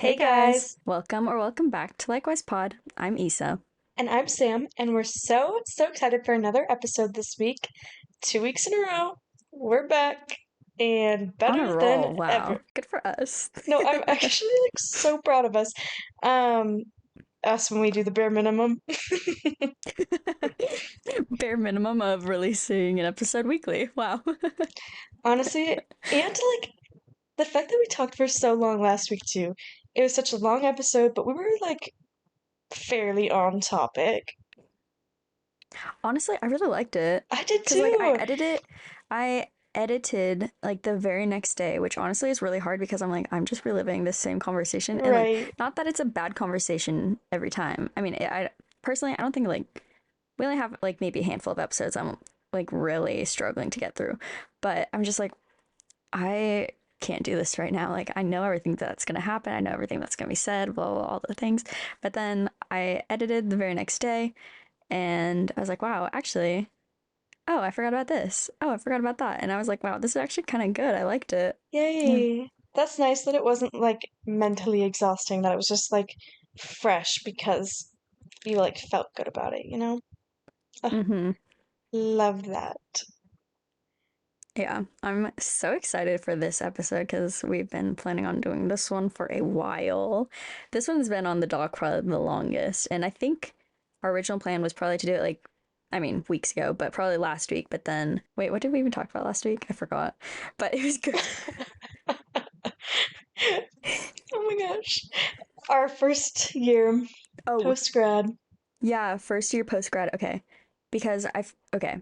Hey Hey guys, guys, welcome back to Likewise Pod. I'm Isa. and I'm Sam, and we're so excited for another episode this week. 2 weeks in a row, we're back and On a better than roll. Wow. ever. Good for us. No, I'm actually like so proud of us. Um, us when we do the bare minimum. Bare minimum of releasing an episode weekly. Wow. Honestly, and like the fact that we talked for so long last week too. It was such a long episode, but we were like fairly on topic. Honestly, I really liked it. I did Cause too. I edited like the very next day, which honestly is really hard because I'm just reliving the same conversation. And like, Right. not that it's a bad conversation every time. I mean, I personally, I don't think like we only have like maybe a handful of episodes I'm like really struggling to get through. But I'm just like, I can't do this right now. Like, I know everything that's going to happen. I know everything that's going to be said, blah, blah, blah, all the things. But then I edited the very next day and I was like, wow, actually, oh, I forgot about this. Oh, I forgot about that. And I was like, wow, this is actually kind of good. I liked it. Yeah. Yay. That's nice that it wasn't like mentally exhausting, that it was just like fresh because you like felt good about it, you know? Ugh, Mm-hmm. love that. Yeah. I'm so excited for this episode because we've been planning on doing this one for a while. This one's been on the dock probably the longest. And I think our original plan was probably to do it like, I mean, weeks ago, but probably last week. But then, wait, what did we even talk about last week? I forgot. But it was good. Oh my gosh. Our first year Oh, post grad. yeah. First year post grad. Okay. Okay.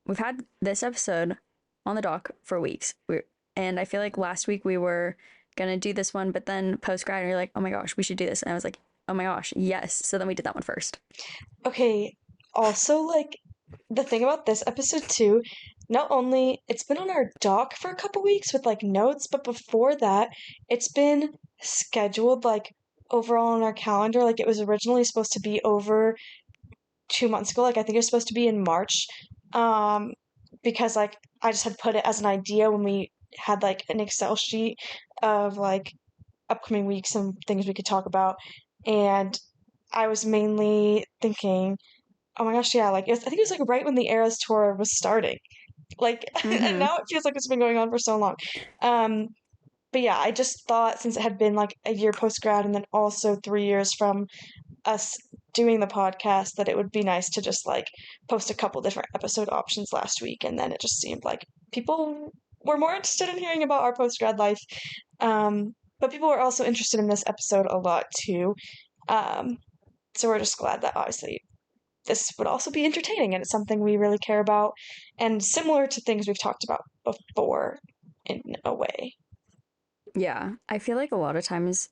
We've had this episode on the dock for weeks. And I feel like last week we were gonna do this one, but then post grad, we are like, oh my gosh, we should do this. And I was like, oh my gosh, yes. So then we did that one first. Okay, also like the thing about this episode too, not only it's been on our doc for a couple weeks with like notes, but before that, it's been scheduled like overall on our calendar. Like it was originally supposed to be over 2 months ago. Like I think it was supposed to be in March. Um, because like I just had put it as an idea when we had like an Excel sheet of like upcoming weeks and things we could talk about. And I was mainly thinking, oh my gosh, yeah, like I think it was like right when the Eras tour was starting. Like, and Mm-hmm. now it feels like it's been going on for so long. Um, but yeah, I just thought since it had been like a year post grad and then also 3 years from us doing the podcast that it would be nice to just like post a couple different episode options last week, and then it just seemed like people were more interested in hearing about our post grad life. But people were also interested in this episode a lot too. Um, so we're just glad that obviously this would also be entertaining and it's something we really care about and similar to things we've talked about before in a way. Yeah. I feel like a lot of times,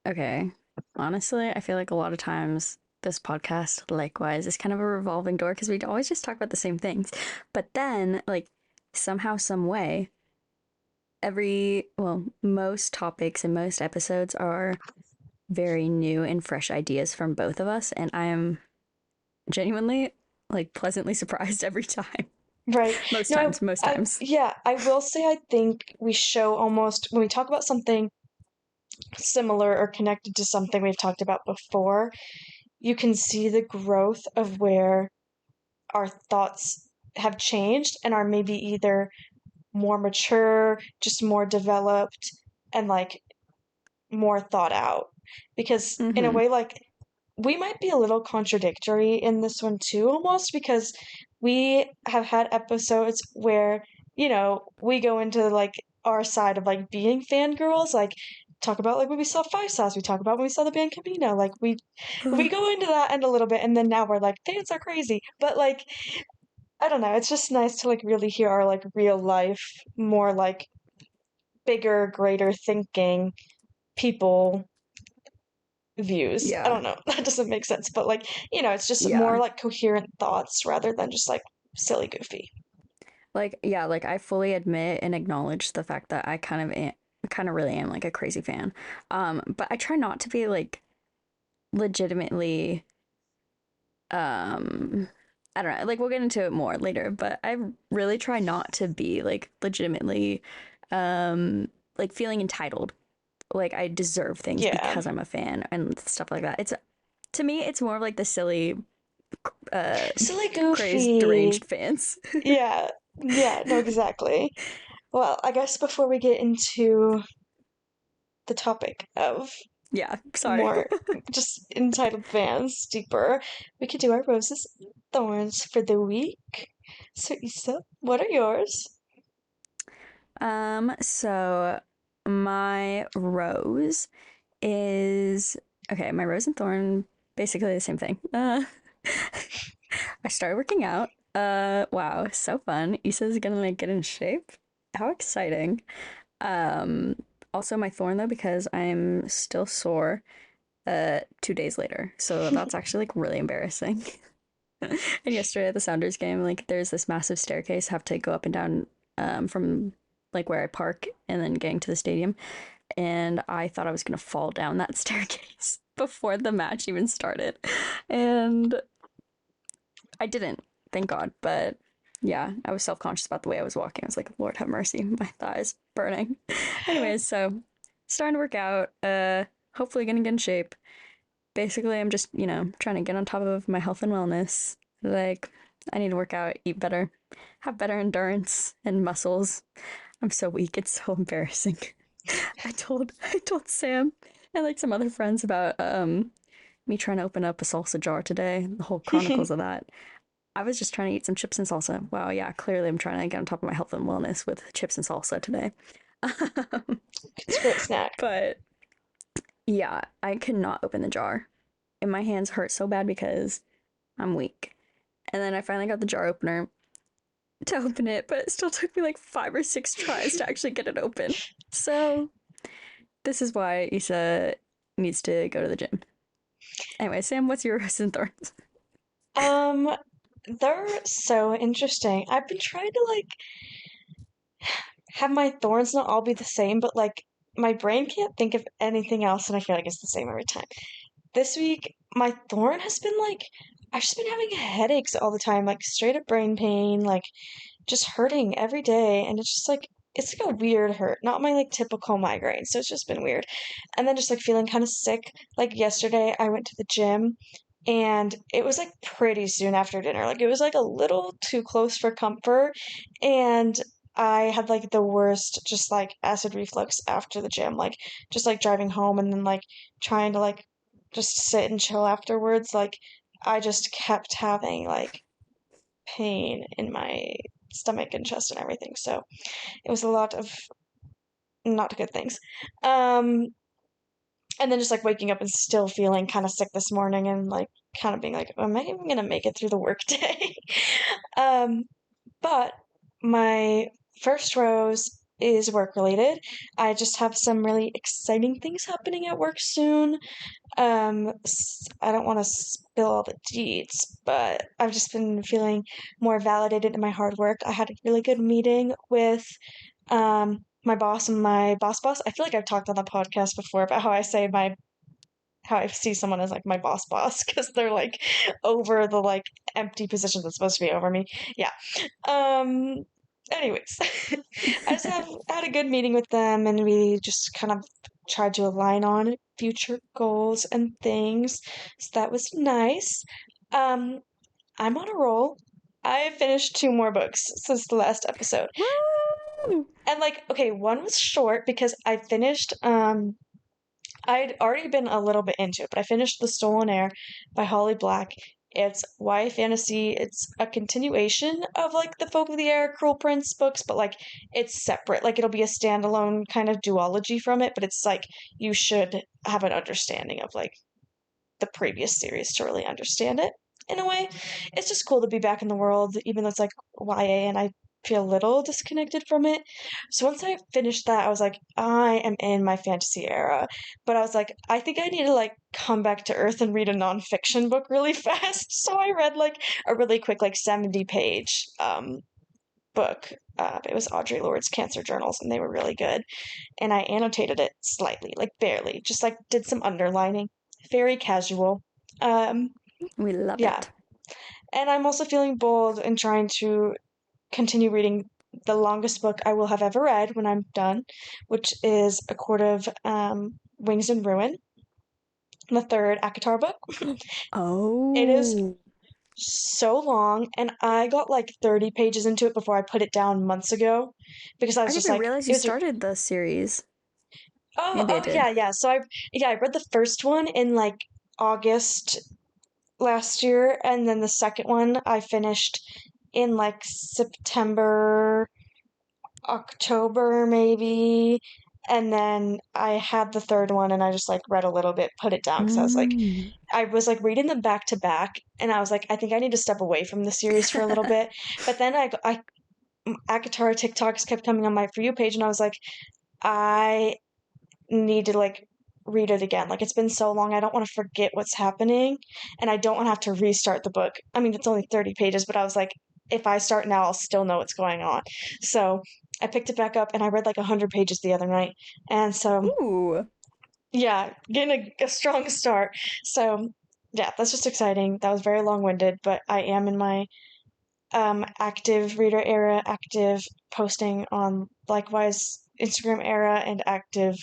okay, honestly, I feel like a lot of times this podcast, likewise, is kind of a revolving door because we'd always just talk about the same things. But then, like, somehow, some way, most topics and most episodes are very new and fresh ideas from both of us, and I am genuinely like pleasantly surprised every time. Right. Most No, times, most I times. yeah, I will say I think we show almost when we talk about something similar or connected to something we've talked about before, you can see the growth of where our thoughts have changed and are maybe either more mature, just more developed, and like more thought out. Because in a Mm-hmm. way, like we might be a little contradictory in this one too, almost because we have had episodes where, we go into like our side of like being fangirls, like talk about like when we saw Five Stars, we talk about when we saw the band Camino, like we go into that end a little bit, and then now we're like fans are crazy, but like I don't know, it's just nice to like really hear our like real life, more like bigger, greater thinking people views. I Yeah. don't know. That doesn't make sense, but like, it's just more Yeah. like coherent thoughts rather than just like silly goofy. Like, yeah, like I fully admit and acknowledge the fact that kind of really am like a crazy fan. But I try not to be like legitimately um I don't know, like we'll get into it more later, but I really try not to be like legitimately um like feeling entitled like I deserve things Yeah. because I'm a fan and stuff like that. It's to me, it's more of like the silly, uh, Silly crazed, goofy. deranged fans. Yeah. Yeah, no, exactly. Well, I guess before we get into the topic of Yeah, sorry. more just entitled fans deeper, we could do our roses and thorns for the week. So, Issa, what are yours? So my rose is okay. My rose and thorn, basically the same thing. I started working out. Wow, so fun. Issa's gonna like get in shape. How exciting. Um, Also my thorn though because I'm still sore. 2 days later, so that's actually like really embarrassing. And yesterday at the Sounders game, like there's this massive staircase, have to go up and down from like where I park and then getting to the stadium. And I thought I was gonna fall down that staircase before the match even started. And I didn't, thank God. But yeah, I was self conscious about the way I was walking. I was like, Lord have mercy, my thighs burning. Anyways, so starting to work out, hopefully gonna get in shape. Basically, I'm just, trying to get on top of my health and wellness. Like, I need to work out, eat better, have better endurance and muscles. I'm so weak. It's so embarrassing. I told Sam and like some other friends about me trying to open up a salsa jar today, the whole chronicles of that. I was just trying to eat some chips and salsa. Wow, yeah, clearly I'm trying to get on top of my health and wellness with chips and salsa today. It's a great snack. But yeah, I could not open the jar. And my hands hurt so bad because I'm weak. And then I finally got the jar opener to open it, but it still took me like 5 or 6 tries to actually get it open. So this is why Issa needs to go to the gym. Anyway, Sam, what's your rose and thorns? Um, they're so interesting. I've been trying to like have my thorns not all be the same, but like my brain can't think of anything else, and I feel like it's the same every time. This week, my thorn has been like I've just been having headaches all the time, like straight up brain pain, like just hurting every day, and it's like a weird hurt, not my like typical migraine. So it's just been weird. And then just like feeling kind of sick. Like yesterday I went to the gym and it was like pretty soon after dinner. Like it was like a little too close for comfort and I had like the worst just like acid reflux after the gym. Like just like driving home and then like trying to like just sit and chill afterwards. Like I just kept having like pain in my stomach and chest and everything. So it was a lot of not good things. Um, and then just like waking up and still feeling kind of sick this morning and like kind of being like, am I even gonna make it through the workday? um, but my first rose is work related. I just have some really exciting things happening at work soon. I don't want to spill all the deets, but I've just been feeling more validated in my hard work. I had a really good meeting with my boss and my boss. I feel like I've talked on the podcast before about how I see someone as like my boss because they're like over the like empty position that's supposed to be over me. Yeah. Um Anyways, I just have had a good meeting with them and we just kind of tried to align on future goals and things. So that was nice. Um I'm on a roll. I finished two more books since the last episode. Woo! And like, okay, one was short because I finished I'd already been a little bit into it, but I finished The Stolen Heir by Holly Black. It's YA fantasy. It's a continuation of like the Folk of the Air, Cruel Prince books, but like it's separate. Like it'll be a standalone kind of duology from it, but it's like you should have an understanding of like the previous series to really understand it in a way. It's just cool to be back in the world, even though it's like YA and I feel a little disconnected from it. So once I finished that, I was like, I am in my fantasy era. But I was like, I think I need to like come back to earth and read a nonfiction book really fast. So I read like a really quick, like 70-page book. It was Audre Lorde's Cancer Journals, and they were really good. And I annotated it slightly, like barely, just like did some underlining, very casual. Um, We love yeah. it. And I'm also feeling bold and trying to continue reading the longest book I will have ever read when I'm done, which is A Court of Wings and Ruin, the third ACOTAR book. It is Oh, so long, and I got like 30 pages into it before I put it down months ago because I I was didn't just even like, realize it you was, started the series. oh, Maybe I oh did. yeah, yeah. So I read the first one in like August last year, and then the second one I finished in like September, October maybe. And then I had the third one and I just like read a little bit, put it down because Mm. I was like reading them back to back and I was like, I think I need to step away from the series for a little bit. But then Akatara TikToks kept coming on my For You page and I was like, I need to like read it again. Like it's been so long, I don't want to forget what's happening and I don't want to have to restart the book. I mean, it's only 30 pages, but I was like, if I start now, I'll still know what's going on. So I picked it back up and I read like 100 pages the other night. And so, Ooh, yeah, getting a strong start. So, yeah, that's just exciting. That was very long-winded, but I am in my active reader era, active posting on likewise Instagram era, and active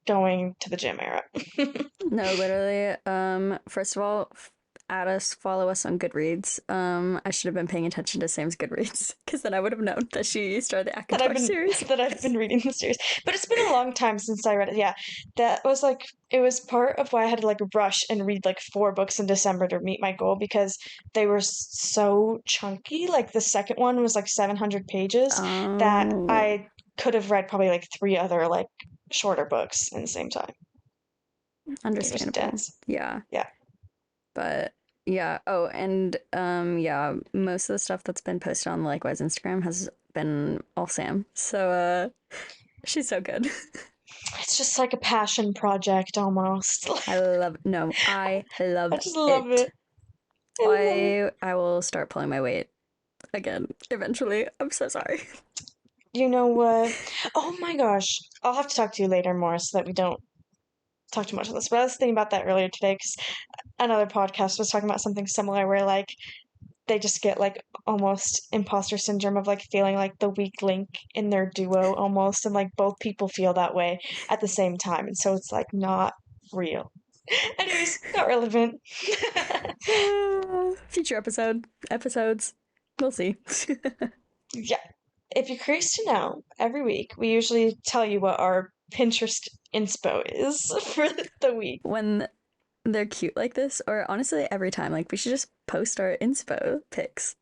going to the gym era. no, literally. First of all, add us, follow us on Goodreads. I should have been paying attention to Sam's Goodreads because then I would have known that she started the that I've ACOTAR been series. that I've been reading the series. But it's been a long time since I read it. Yeah. That was like it was part of why I had to like rush and read like four books in December to meet my goal because they were so chunky. Like the second one was like 700 pages that Oh, I could have read probably like three other like shorter books in the same time. It was understandable. dense. Yeah, Yeah. but yeah. Oh, and yeah, most of the stuff that's been posted on Likewise Instagram has been all Sam. So she's so good. It's just like a passion project almost. I love no, I I love just love it. it. I love it. I will start pulling my weight again eventually. I'm so sorry. You know what? Oh my gosh. I'll have to talk to you later more so that we don't talk too much of this. But I was thinking about that earlier today because another podcast was talking about something similar where like they just get like almost imposter syndrome of like feeling like the weak link in their duo almost and like both people feel that way at the same time. And so it's like not real. Anyways, not relevant. Future episodes. We'll see. Yeah. If you're curious to know, every week we usually tell you what our Pinterest inspo is for the week. When they're cute like this, or honestly, every time, like we should just post our inspo pics.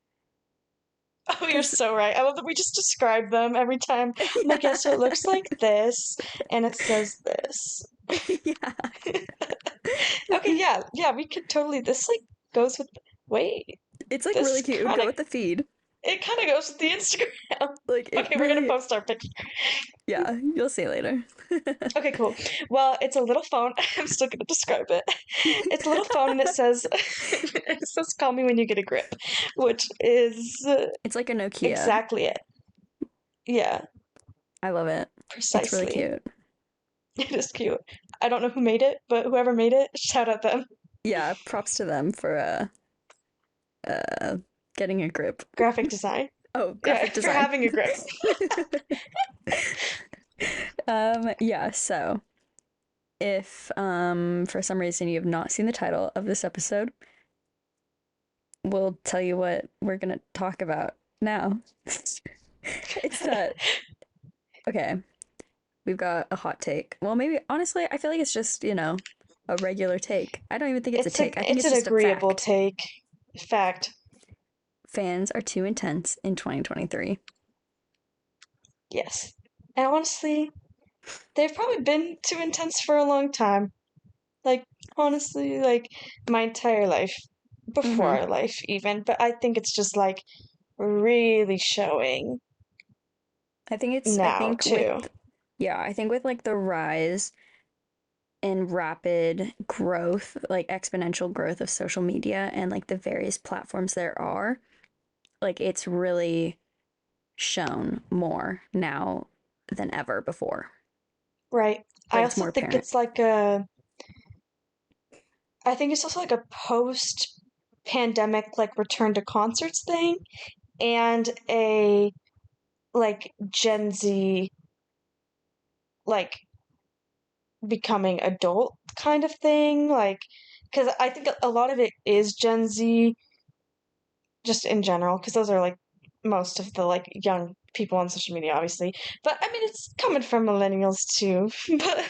Oh, you're Because so right. I love that we just describe them every time. I'm like, yeah, so it yeah, looks like this, and it says this. yeah, Okay, yeah, yeah, we could totally. This like goes with. Wait, it's like really this cute. It would kind go of with the feed. it kind of goes with the Instagram. Like it Okay, we're gonna really, post our picture. yeah. You'll see later. Okay, cool. Well, it's a little phone. I'm still gonna describe it. It's a little phone, and it says, it says, "Call me when you get a grip," which is It's like a Nokia. exactly it. Yeah, I love it. It's really precisely. cute. It is cute. I don't know who made it, but whoever made it, shout out them. Yeah, props to them for uh getting a grip. Graphic design. Oh, Yeah, graphic for design. having a grip. Yeah, so if for some reason you have not seen the title of this episode, we'll tell you what we're gonna talk about now. It's that okay, we've got a hot take. Well, maybe honestly, I feel like it's just, a regular take. I don't even think it's a take. I think It's it's an just a agreeable fact. take. Fact. Fans are too intense in 2023. Yes. And honestly, they've probably been too intense for a long time. Like, honestly, like my entire life. Before Mm-hmm. our life, even. But I think it's just like really showing I now, think with, too. yeah, I think with like the rise in rapid growth, like exponential growth of social media and like the various platforms there are, like it's really shown more now than ever before. Right. I Like it's also more think apparent. it's like a I think it's also like a post pandemic like return to concerts thing and a like Gen Z like becoming adult kind of thing, like because I think a lot of it is Gen Z just in general, because those are like most of the like young people on social media, obviously. But I mean, it's coming from millennials too. But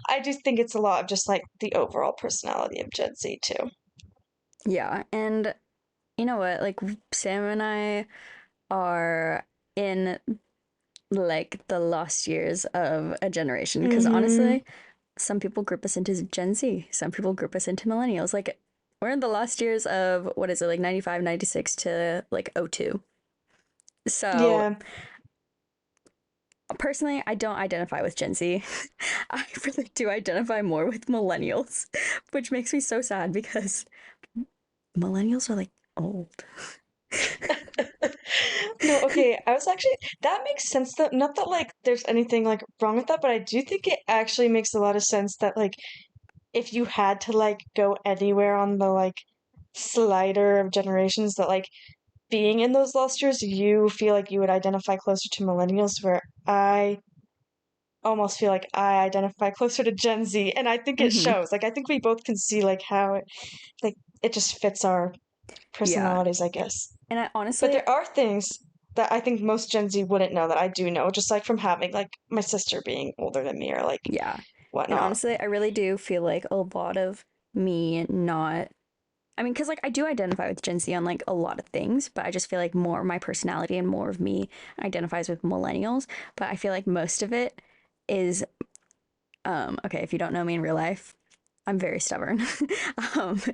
I do think it's a lot of just like the overall personality of Gen Z too. Yeah, and you know what? Like Sam and I are in like the lost years of a generation because Mm-hmm. honestly, some people group us into Gen Z, some people group us into millennials. Like we're in the last years of what is it, like 95, 96 to like '02. So Yeah. personally, I don't identify with Gen Z. I really do identify more with millennials, which makes me so sad because millennials are like old. No, okay. I was actually that makes sense though. Not that like there's anything like wrong with that, but I do think it actually makes a lot of sense that like if you had to like go anywhere on the like slider of generations that like being in those lost years, you feel like you would identify closer to millennials, where I almost feel like I identify closer to Gen Z, and I think it Mm-hmm. shows. Like I think we both can see like how it like it just fits our Yeah. personalities, I guess. And I But honestly, there are things that I think most Gen Z wouldn't know that I do know, just like from having like my sister being older than me or like yeah. And whatnot. honestly, I really do feel like a lot of me not, I mean, because like I do identify with Gen Z on like a lot of things, but I just feel like more of my personality and more of me identifies with millennials. But I feel like most of it is, okay, if you don't know me in real life, I'm very stubborn.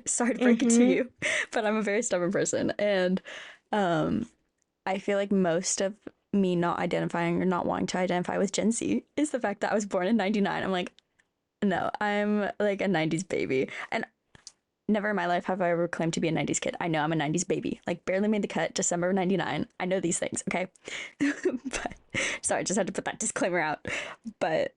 Sorry to break it to Mm-hmm. you, but I'm a very stubborn person. And um, I feel like most of me not identifying or not wanting to identify with Gen Z is the fact that I was born in '99. I'm like, no, I'm like a '90s baby. And never in my life have I ever claimed to be a '90s kid. I know I'm a '90s baby. Like, barely made the cut, December of '99. I know these things, okay? But sorry, I just had to put that disclaimer out. But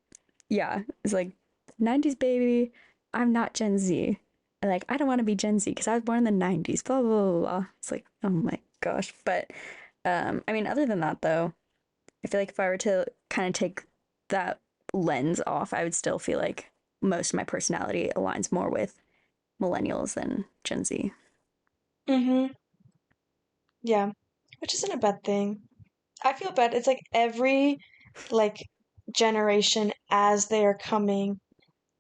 yeah, it's like '90s baby. I'm not Gen Z. Like, I don't want to be Gen Z because I was born in the '90s. Blah blah blah blah. It's like, oh my gosh. But I mean, other than that, though, I feel like if I were to kind of take that lens off, I would still feel like most of my personality aligns more with millennials than Gen Z. Mm-hmm. Yeah. Which isn't a bad thing. I feel bad. It's like every like generation as they are coming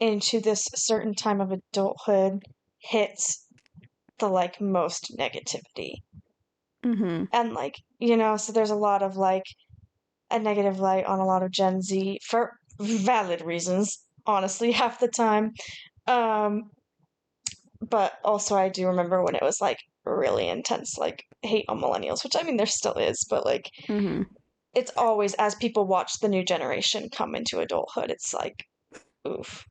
into this certain time of adulthood hits the like most negativity. Mm-hmm. And like, so there's a lot of like a negative light on a lot of Gen Z for valid reasons, honestly, half the time. Um, but also I do remember when it was like really intense, like hate on millennials, which I mean there still is, but like Mm-hmm. it's always as people watch the new generation come into adulthood, it's like, oof.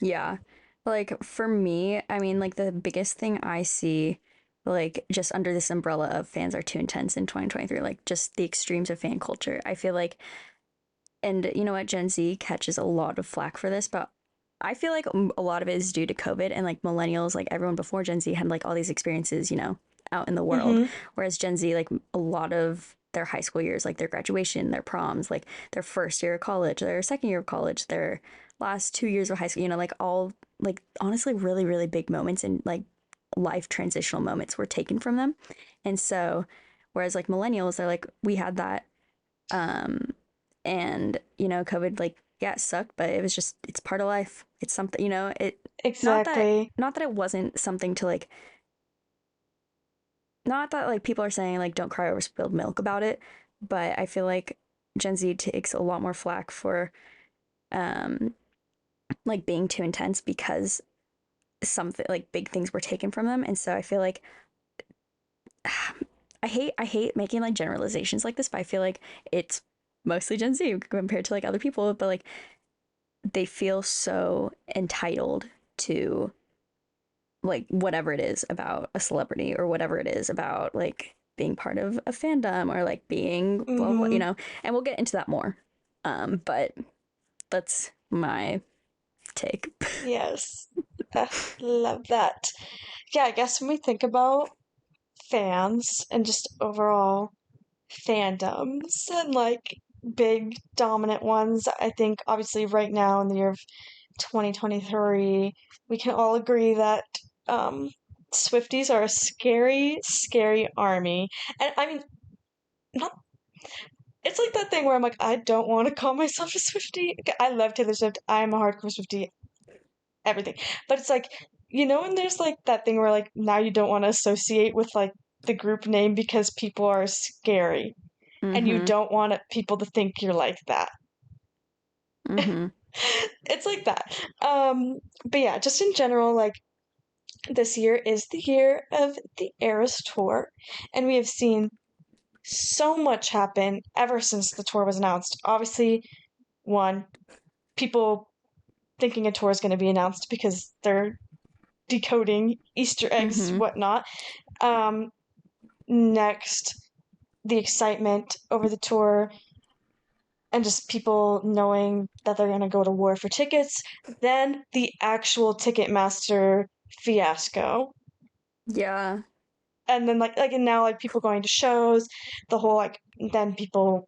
Yeah. Like for me, I mean, like the biggest thing I see, like just under this umbrella of fans are too intense in 2023, like just the extremes of fan culture. I feel like, and you know what, Gen Z catches a lot of flack for this, but I feel like a lot of it is due to COVID and like millennials, like everyone before Gen Z had like all these experiences, out in the world. Hmm. Whereas Gen Z, like a lot of their high school years, like their graduation, their proms, like their first year of college, their second year of college, their last 2 years of high school, like all like honestly really, really big moments and like life transitional moments were taken from them. And so, whereas like millennials, they're like, we had that um, and COVID, like, yeah, it sucked, but it was just, it's part of life. It's something, not that, Exactly. not that it wasn't something to like, not that like people are saying like, don't cry over spilled milk about it, but I feel like Gen Z takes a lot more flack for, um, like being too intense because something like big things were taken from them. And so I feel like, I hate making like generalizations like this, but I feel like it's mostly Gen Z compared to like other people, but like they feel so entitled to like whatever it is about a celebrity or whatever it is about like being part of a fandom or like being blah blah, Hmm. and we'll get into that more. But that's my take. Yes. Love that. Yeah, I guess when we think about fans and just overall fandoms and like big dominant ones. I think obviously right now in the year of 2023, we can all agree that um Swifties are a scary, scary army. And I mean, not it's like that thing where I'm like, I don't want to call myself a Swiftie. Okay, I love Taylor Swift. I'm a hardcore Swiftie, everything. But it's like, when there's like that thing where like now you don't want to associate with like the group name because people are scary and you Mm-hmm. don't want people to think you're like that. Mm-hmm. It's like that. But yeah, just in general, like this year is the year of the Eras Tour, and we have seen so much happen ever since the tour was announced. Obviously, one, people thinking a tour is going to be announced because they're decoding Easter eggs, Mm-hmm. whatnot. Um, Next, the excitement over the tour and just people knowing that they're going to go to war for tickets. Then the actual Ticketmaster fiasco. Yeah. And then and now like people going to shows, the whole like then people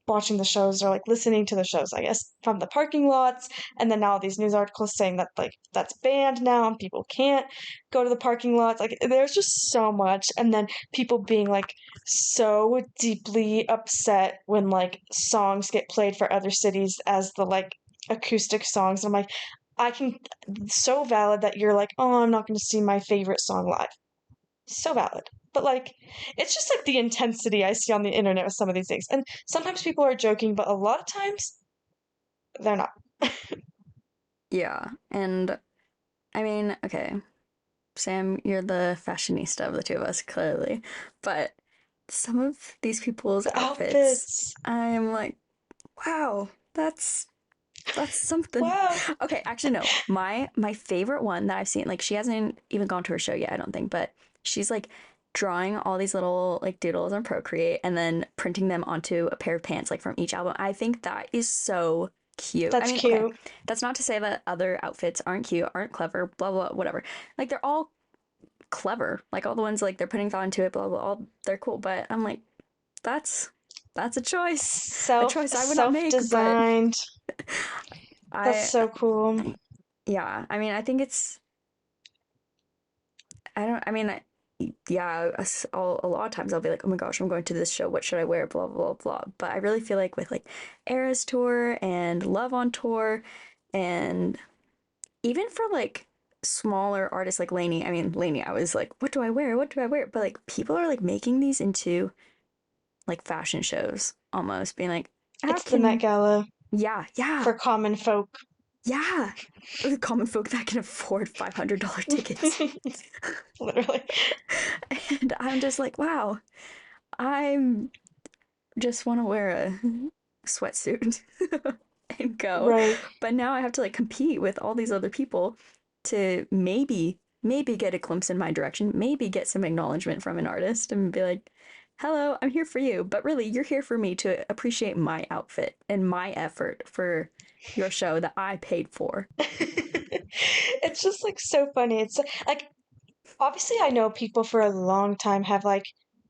watching the shows or like listening to the shows, I guess, from the parking lots. And then now these news articles saying that like that's banned now and people can't go to the parking lots. Like there's just so much. And then people being like so deeply upset when like songs get played for other cities as the like acoustic songs. And I'm like, I can so valid that you're like, oh, I'm not going to see my favorite song live. So valid. But like, it's just like the intensity I see on the internet with some of these things. And sometimes people are joking, but a lot of times they're not. Yeah. And I mean, okay, Sam, you're the fashionista of the two of us, clearly. But some of these people's The outfits, outfits. I'm like, wow, that's something. Wow. Okay, actually no. My favorite one that I've seen, like she hasn't even gone to her show yet, I don't think, but she's like drawing all these little like doodles on Procreate and then printing them onto a pair of pants like from each album. I think that is so cute. I That's mean, okay, cute. that's not to say that other outfits aren't cute, aren't clever, blah blah, whatever. Like they're all clever. Like all the ones like they're putting thought into it, blah blah, all they're cool, but I'm like that's that's a choice I would not Self make, but designed. That's I so cool. yeah, I mean, I think it's I don't I mean, yeah, a lot of times I'll be like, oh my gosh, I'm going to this show. What should I wear? Blah blah blah. But I really feel like with like Eras tour and Love on tour, and even for like smaller artists like Lainey. I mean, Lainey, I was like, what do I wear? What do I wear? But like people are like making these into like fashion shows almost, being like, how It's the Met can Gala yeah yeah for common folk. yeah the common folk that can afford $500 tickets. Literally. And I'm just like, wow, I'm just want to wear a sweatsuit and go. Right. But now I have to like compete with all these other people to maybe get a glimpse in my direction, maybe get some acknowledgement from an artist and be like, "Hello, I'm here for you." But really, you're here for me to appreciate my outfit and my effort for your show that I paid for. It's just like so funny. It's like obviously I know people for a long time have like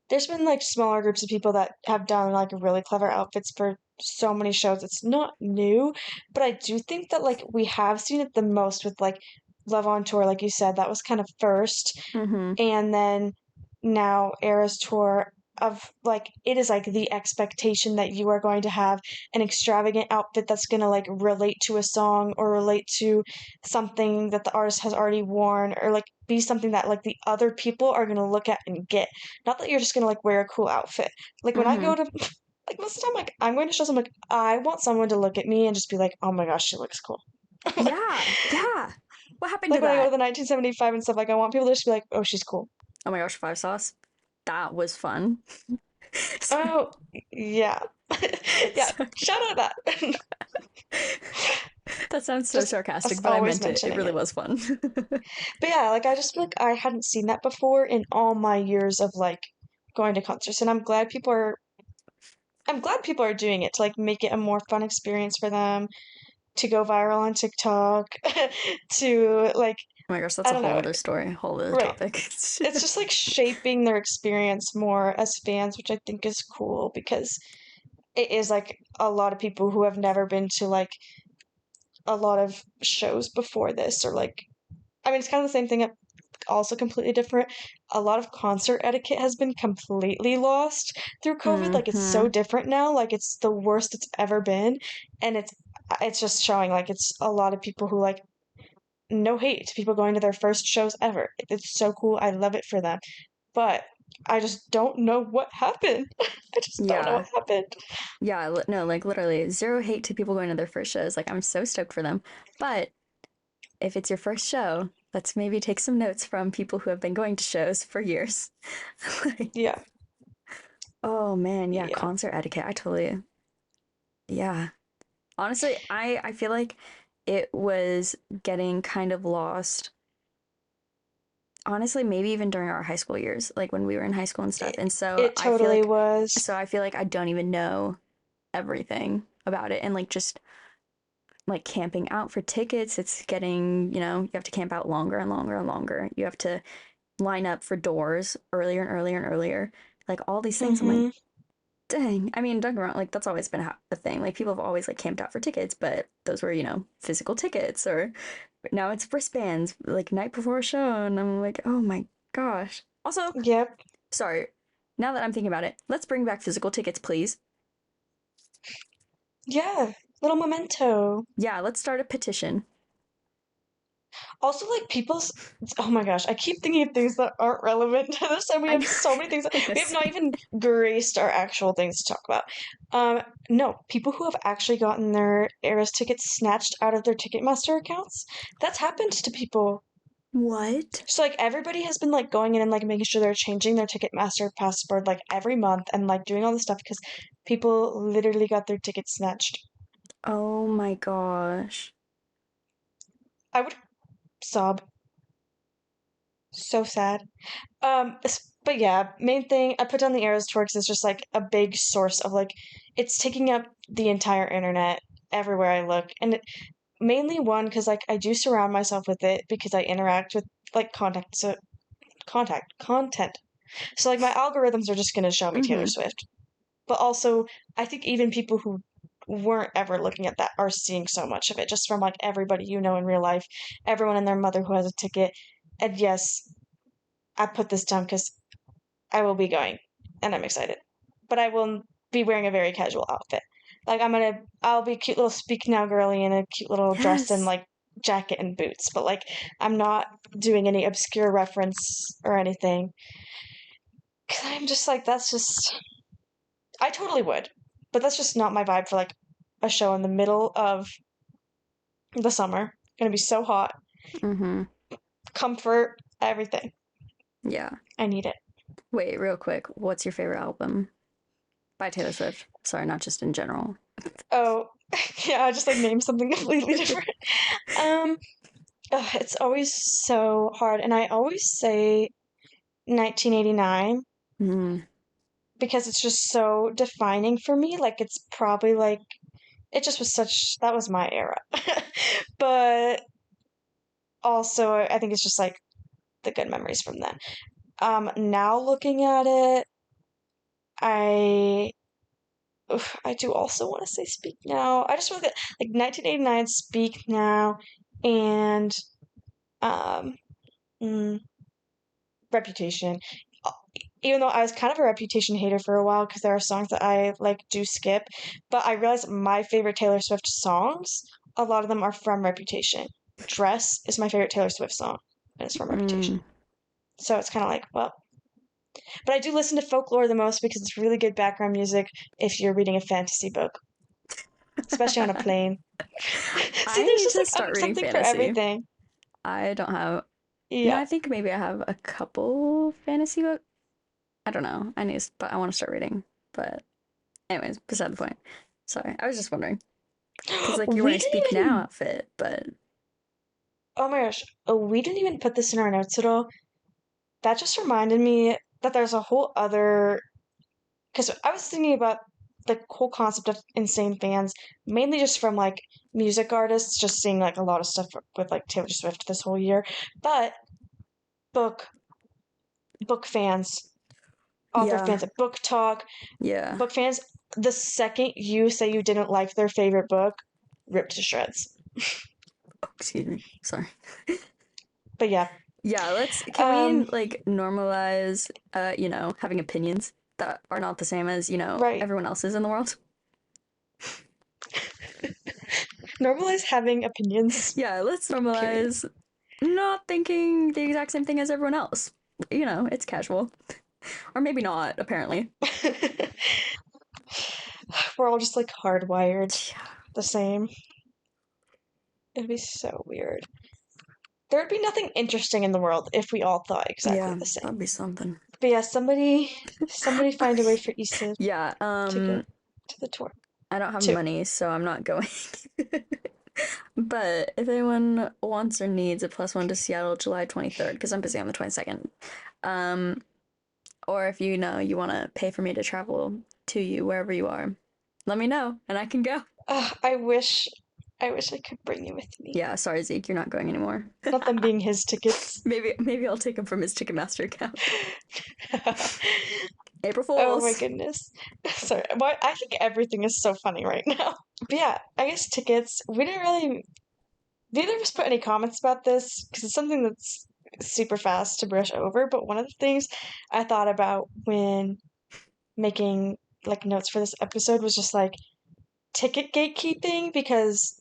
there's been like smaller groups of people that have done like really clever outfits for so many shows. It's not new, but I do think that like we have seen it the most with like Love on Tour, like you said, that was kind of first. Mm-hmm. And then now Eras Tour of like it is like the expectation that you are going to have an extravagant outfit that's going to like relate to a song or relate to something that the artist has already worn or like be something that like the other people are going to look at and get, not that you're just going to like wear a cool outfit. Like when I Mm-hmm. go to like most of the time like I'm going to shows, I'm like I want someone to look at me and just be like, oh my gosh, she looks cool. Yeah, yeah. What happened Like to when I go to that? the 1975 and stuff, like I want people to just be like, oh, she's cool. Oh my gosh, five sauce. That was fun. Oh, yeah. Yeah, Sorry. shout out that. That sounds so Just sarcastic, us but I always meant it. It mentioning really it. was fun. But yeah, like I just feel like I hadn't seen that before in all my years of like going to concerts, and I'm glad people are doing it to like make it a more fun experience for them. to go viral on TikTok, to like, Oh my gosh, that's I a don't whole know, other story, whole other right. topic. It's just like shaping their experience more as fans, which I think is cool because it is like a lot of people who have never been to like a lot of shows before this, or like, I mean, it's kind of the same thing, also completely different. A lot of concert etiquette has been completely lost through COVID. Like it's so Mm-hmm. different now. Like it's the worst it's ever been, and it's just showing like it's a lot of people who like, no hate to people going to their first shows ever. It's so cool. I love it for them. But I just don't know what happened. I just don't know Yeah. what happened. Yeah, no, like literally zero hate to people going to their first shows. Like I'm so stoked for them. But if it's your first show, let's maybe take some notes from people who have been going to shows for years. Like, Yeah. oh man, yeah, Yeah. concert etiquette. I totally, yeah. Honestly, I feel like it was getting kind of lost. Honestly, maybe even during our high school years, like when we were in high school and stuff. It, And it totally was. I feel like I don't even know everything about it, and like just like camping out for tickets, it's getting, you have to camp out longer and longer and longer. You have to line up for doors earlier and earlier and earlier. Like all these things, I'm like, Mm-hmm. dang. I mean, don't get me wrong, like that's always been a thing. Like people have always like camped out for tickets, but those were, physical tickets, or now it's wristbands, like night before a show. And I'm like, oh my gosh. Also, Yep. sorry, now that I'm thinking about it, let's bring back physical tickets, please. Yeah. Little memento. Yeah, let's start a petition. Also, like people's, oh my gosh, I keep thinking of things that aren't relevant to this, and we I have know. so many things. I know, We have not same. even graced our actual things to talk about. No, people who have actually gotten their Eras tickets snatched out of their Ticketmaster accounts. That's happened to people. What? So like everybody has been like going in and like making sure they're changing their Ticketmaster password like every month and like doing all this stuff because people literally got their tickets snatched. Oh my gosh. I would sob. So sad. But yeah, main thing I put down the arrows towards is just like a big source of like it's taking up the entire internet everywhere I look, and mainly one because like I do surround myself with it because I interact with like content. So like my algorithms are just gonna show me Taylor Mm-hmm. Swift, but also I think even people who weren't ever looking at that are seeing so much of it just from like everybody you know in real life, everyone and their mother who has a ticket, and yes, I put this down because I will be going, and I'm excited. But I will be wearing a very casual outfit. Like I'll be cute little speak now girly in a cute little dress and Yes. like jacket and boots. But like I'm not doing any obscure reference or anything. Cause I'm just like that's just I totally would, but that's just not my vibe for like a show in the middle of the summer. Gonna be so hot, Mm-hmm. comfort, everything. Yeah. I need it. Wait, real quick. What's your favorite album by Taylor Swift? Sorry, not just in general. Oh, yeah, I just like named something completely different. Um, it's always so hard, and I always say 1989 Mm, because it's just so defining for me. Like it's probably like it just was such that was my era. But also I think it's just like the good memories from then. Now looking at it, I I do also want to say Speak Now. I just want to get like 1989 Speak Now and um mm, Reputation. Uh, Even though I was kind of a Reputation hater for a while because there are songs that I like do skip, but I realized my favorite Taylor Swift songs, a lot of them are from Reputation. Dress is my favorite Taylor Swift song, and it's from Reputation. mm. So it's kind of like, well, but I do listen to folklore the most because it's really good background music if you're reading a fantasy book, especially on a plane. See, I there's need just to like start reading something for fantasy. everything. I don't have, Yeah. I think maybe I have a couple fantasy books. I don't know. But I want to start reading. But anyways, beside the point. Sorry, I was just wondering because like you're We wearing didn't Speak Now even outfit, but Oh my gosh. Oh, we didn't even put this in our notes at all. That just reminded me that there's a whole other. Because I was thinking about. the whole concept of insane fans, mainly just from like music artists, just seeing like a lot of stuff with like Taylor Swift this whole year, but book book fans, author Yeah. fans, book talk, Yeah. book fans. The second you say you didn't like their favorite book, ripped to shreds. Oh, excuse me. Sorry. But yeah, Yeah, can we um, like normalize having opinions that are not the same as, right. everyone else's in the world? Normalize having opinions. Yeah, let's Period. normalize not thinking the exact same thing as everyone else. It's casual. Or maybe not, apparently. We're all just like hardwired Yeah. the same. It'd be so weird. There would be nothing interesting in the world if we all thought exactly Yeah, the same. that'd be something. But yeah, somebody find a way for Issa Yeah, to go to the tour I don't have too. money, so I'm not going. But if anyone wants or needs a +1 to Seattle July 23rd, because I'm busy on the 22nd, um, or if you want to pay for me to travel to you wherever you are, let me know and I can go. I wish I could bring you with me. Yeah, sorry, Zeke, you're not going anymore. Not them being his tickets. Maybe I'll take him from his Ticketmaster account. April Oh my Fools. goodness. Sorry. Well, I think everything is so funny right now. But yeah, I guess tickets. We didn't really. Neither of us put any comments about this because it's something that's super fast to brush over. But one of the things I thought about when making like notes for this episode was just like ticket gatekeeping because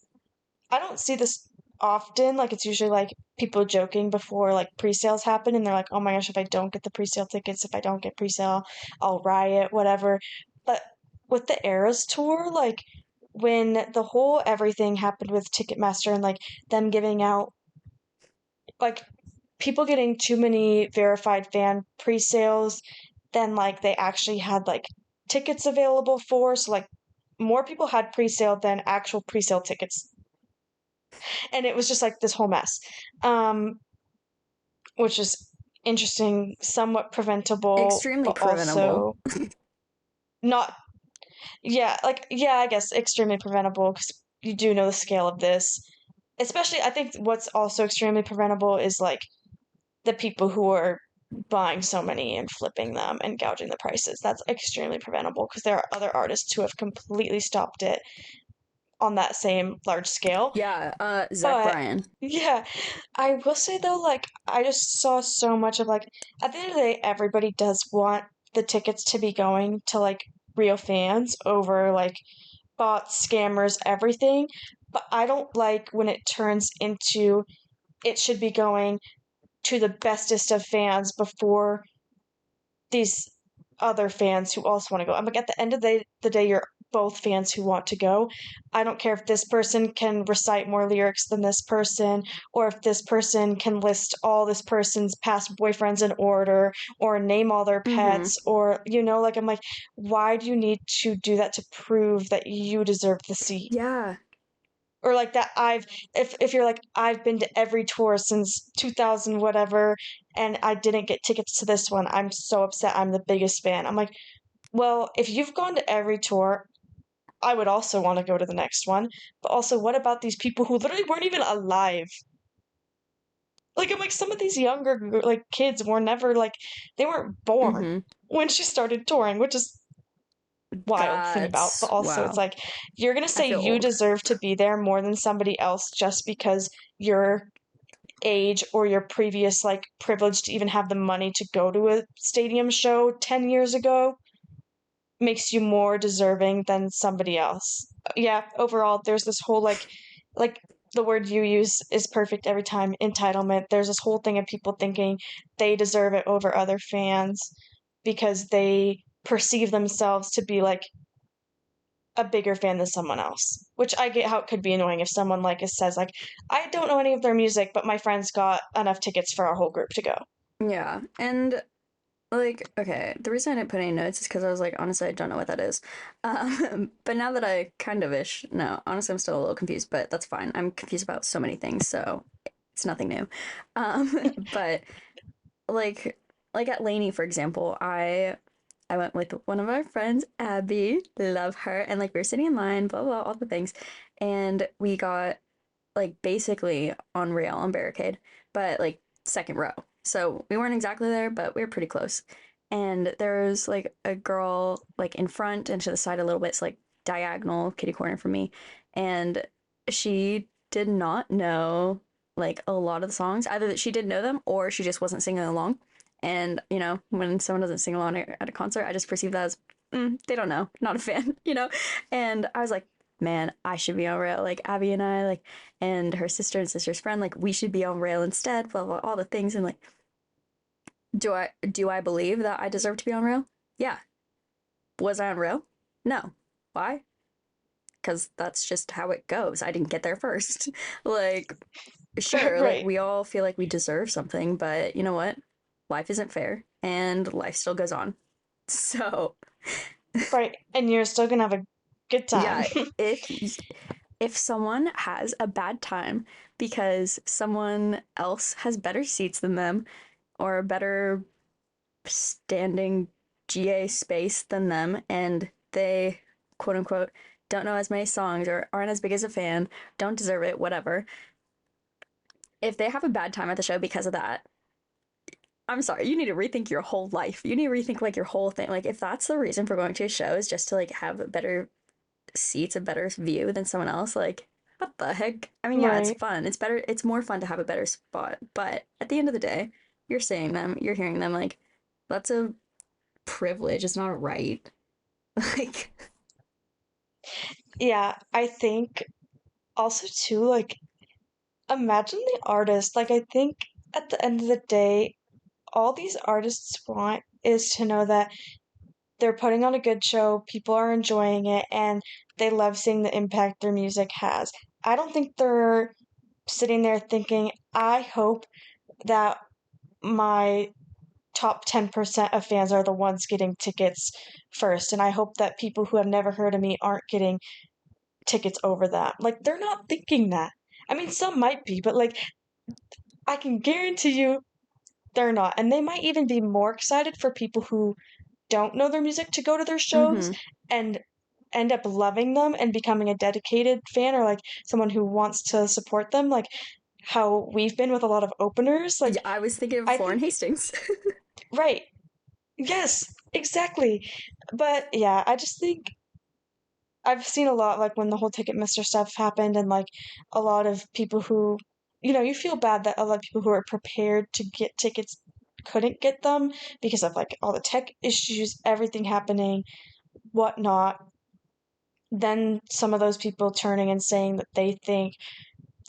I don't see this often. Like it's usually like people joking before like pre-sales happen and they're like, "Oh my gosh, if I don't get the pre-sale tickets, if I don't get pre-sale, I'll riot, whatever." But with the Eras tour, like when the whole everything happened with Ticketmaster and like them giving out like people getting too many verified fan pre-sales than like they actually had like tickets available for, so like more people had pre-sale than actual pre-sale tickets, and it was just like this whole mess, um, which is interesting, somewhat preventable, Extremely but preventable. also not. Yeah, like yeah, I guess extremely preventable because you do know the scale of this. Especially, I think what's also extremely preventable is like the people who are buying so many and flipping them and gouging the prices. That's extremely preventable because there are other artists who have completely stopped it on that same large scale. Yeah, Zach But Bryan. yeah, I will say though, like, I just saw so much of like, at the end of the day, everybody does want the tickets to be going to like real fans over like bots, scammers, everything. But I don't like when it turns into it should be going to the bestest of fans before these other fans who also want to go. I'm like, at the end of the day, you're both fans who want to go. I don't care if this person can recite more lyrics than this person, or if this person can list all this person's past boyfriends in order, or name all their Mm-hmm. pets, or, like, I'm like, why do you need to do that to prove that you deserve the seat? Yeah. Or like that if you're like I've been to every tour since 2000 whatever and I didn't get tickets to this one, I'm so upset, I'm the biggest fan. I'm like, well, if you've gone to every tour, I would also want to go to the next one. But also, what about these people who literally weren't even alive? Like, I'm like, some of these younger like kids were never like they weren't born Mm-hmm. when she started touring, which is wild to think about. But That's also, it's wow. like you're gonna I say feel you old. deserve to be there more than somebody else just because you're age or your previous like privilege to even have the money to go to a stadium show 10 years ago makes you more deserving than somebody else. Yeah, overall there's this whole like the word you use is perfect every time, entitlement. There's this whole thing of people thinking they deserve it over other fans because they perceive themselves to be like a bigger fan than someone else, which I get how it could be annoying if someone like says like I don't know any of their music, but my friends got enough tickets for our whole group to go. Yeah. And like, okay, the reason I didn't put any notes is because I was like, honestly, I don't know what that is. But now that I kind of ish, no, honestly, I'm still a little confused, but that's fine. I'm confused about so many things, so it's nothing new. But like, like at Laney, for example, I I went with one of our friends, Abby. Love her. And like we were sitting in line, blah, blah, all the things. And we got like basically on rail on barricade, but like second row. So we weren't exactly there, but we were pretty close. And there was like a girl like in front and to the side a little bit, it's like diagonal kitty corner for me. And she did not know like a lot of the songs. Either that she didn't know them or she just wasn't singing along. And when someone doesn't sing along at a concert, I just perceive that as they don't know, not a fan. And I was like, man, I should be on rail. Like Abby and I, like, and her sister and sister's friend, like, we should be on rail instead. Blah blah, all the things. And like, do I believe that I deserve to be on rail? Yeah. Was I on rail? No. Why? Because that's just how it goes. I didn't get there first. Like, sure, like Right. we all feel like we deserve something, but you know what? Life isn't fair, and life still goes on. So Right. And you're still gonna have a good time. yeah, if if someone has a bad time because someone else has better seats than them or a better standing GA space than them and they quote unquote don't know as many songs or aren't as big as a fan, don't deserve it, whatever. If they have a bad time at the show because of that, I'm sorry, you need to rethink your whole life. You need to rethink like your whole thing. Like if that's the reason for going to a show is just to like have better seats, a better view than someone else, like what the heck? I mean, yeah, it's Right. fun. It's better. It's more fun to have a better spot. But at the end of the day, you're seeing them, you're hearing them. Like that's a privilege. It's not a right. Like, Yeah, I think also too, like, imagine the artist. Like, I think at the end of the day, all these artists want is to know that they're putting on a good show, people are enjoying it, and they love seeing the impact their music has. I don't think they're sitting there thinking, I hope that my top 10% of fans are the ones getting tickets first, and I hope that people who have never heard of me aren't getting tickets over that. Like, they're not thinking that. I mean, some might be, but like, I can guarantee you they're not. And they might even be more excited for people who don't know their music to go to their shows mm-hmm. and end up loving them and becoming a dedicated fan or like someone who wants to support them, like how we've been with a lot of openers. Like, Yeah, I was thinking of I Lauren think, Hastings. right, yes, exactly. But yeah, I just think I've seen a lot like when the whole Ticketmaster stuff happened and like a lot of people who, you feel bad that a lot of people who are prepared to get tickets couldn't get them because of like all the tech issues, everything happening, whatnot. Then some of those people turning and saying that they think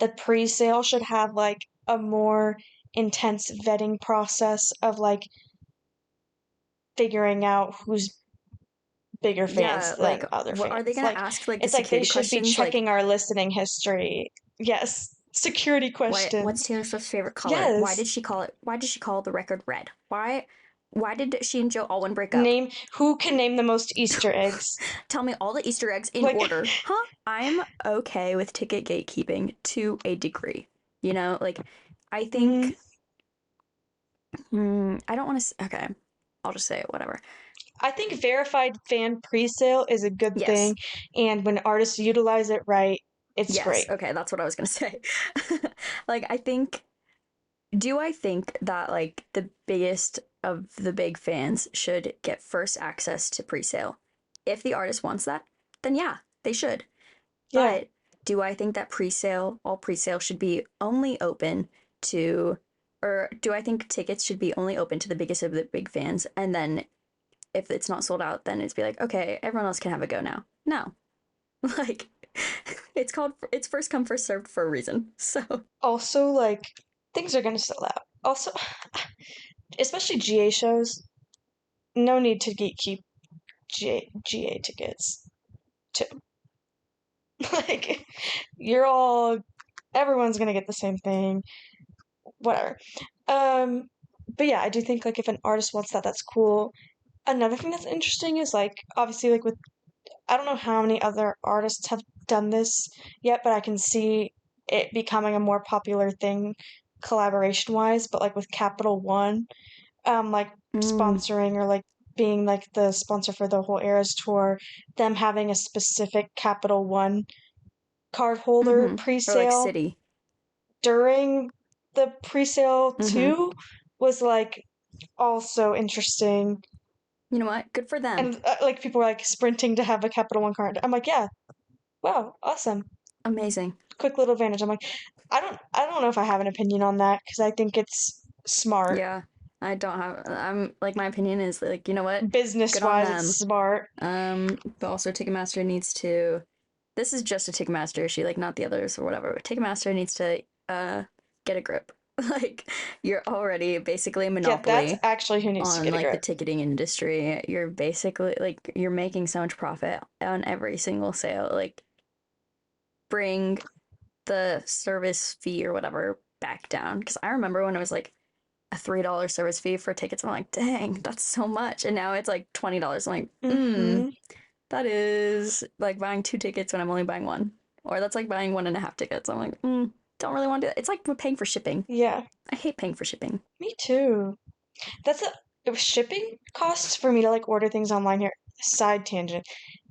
the pre-sale should have like a more intense vetting process of like figuring out who's bigger fans Yeah, than like other what are they fans. gonna Like, ask like the it's like they security should be questions? Like checking our listening history. Yes, security what's questions. Taylor Swift's favorite color? Yes. Why did she call the record red? Why did she and Joe Alwyn break up? Name who can name the most Easter eggs? Tell me all the Easter eggs in Like, order. Huh? I'm okay with ticket gatekeeping to a degree. Like I mm, think I don't want to okay. I'll just say it, whatever. I think verified fan pre-sale is a good Yes. thing, and when artists utilize it right, it's Yes. great. Okay, that's what I was going to say. Like I think that like the biggest of the big fans should get first access to pre-sale? If the artist wants that, then yeah, they should. Yeah. But do I think that all pre-sale should be only open to, or do I think tickets should be only open to the biggest of the big fans? And then if it's not sold out, then it's be like, okay, everyone else can have a go now. No, like it's first come first served for a reason. So Also, like, things are gonna sell out. Also, especially GA shows, no need to gatekeep GA tickets too. Like, you're all, everyone's gonna get the same thing, whatever. Um, but yeah, I do think like if an artist wants that, that's cool. Another thing that's interesting is like obviously like with I don't know how many other artists have done this yet, but I can see it becoming a more popular thing collaboration wise, but like with Capital One, like mm, sponsoring or like being like the sponsor for the whole Eras tour, them having a specific Capital One cardholder Or like pre-sale City. during the pre-sale Mm-hmm. too was like also interesting. You know what? Good for them. And like people were like sprinting to have a Capital One card. I'm like, yeah, wow, awesome. Amazing. Quick little advantage. I'm like, I don't know if I have an opinion on that because I think it's smart. Yeah. I don't have I'm like my opinion is like, you know what? Business Good on wise, it's them. smart. But also Ticketmaster needs to this is just a Ticketmaster issue, like not the others or whatever. But Ticketmaster needs to get a grip. Like you're already basically a Yeah, that's monopoly actually who needs to on get a like the grip. ticketing industry. You're basically like you're making so much profit on every single sale. Like bring the service fee or whatever back down. Because I remember when it was like a $3 service fee for tickets, I'm like, dang, that's so much. And now it's like $20. I'm like, Mm-hmm. that is like buying two tickets when I'm only buying one. Or that's like buying one and a half tickets. I'm like, don't really want to do that. It's like we're paying for shipping. Yeah, I hate paying for shipping. me too. That's a it was shipping costs for me to like order things online here. Side tangent.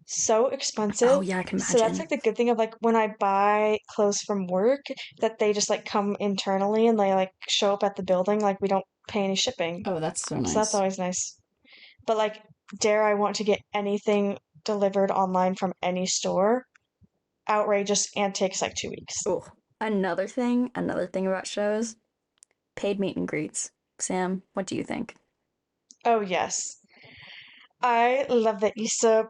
So Oh expensive. yeah, I can So that's imagine. like the good thing of like when I buy clothes from work that they just like come internally and they like show up at the building. Like we don't pay any shipping. Oh, that's so So that's nice. always nice. But like, dare I want to get anything delivered online from any store? Outrageous and takes like 2 weeks. Oh, another thing about shows, paid meet and greets. Sam, what do you think? Oh yes. I love that Issa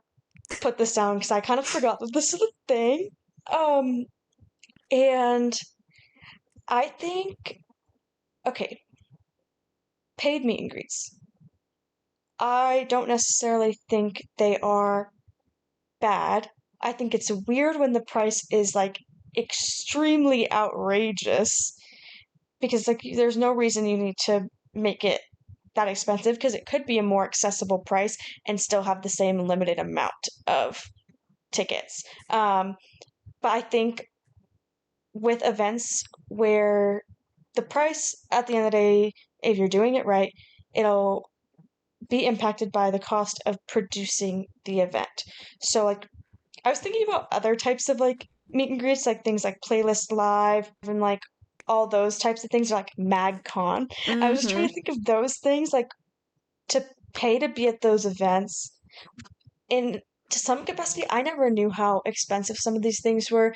put this down because I kind of forgot that this is a thing. Um, and I think, okay, paid meet and greets. I don't necessarily think they are bad. I think it's weird when the price is like extremely outrageous because like there's no reason you need to make it that expensive because it could be a more accessible price and still have the same limited amount of tickets. But I think with events where the price at the end of the day, if you're doing it right, it'll be impacted by the cost of producing the event. So like I was thinking about other types of like meet and greets, like things like Playlist Live and like all those types of things, like MagCon. I was trying Mm-hmm. to think of those things, like to pay to be at those events. In to some capacity, I never knew how expensive some of these things were,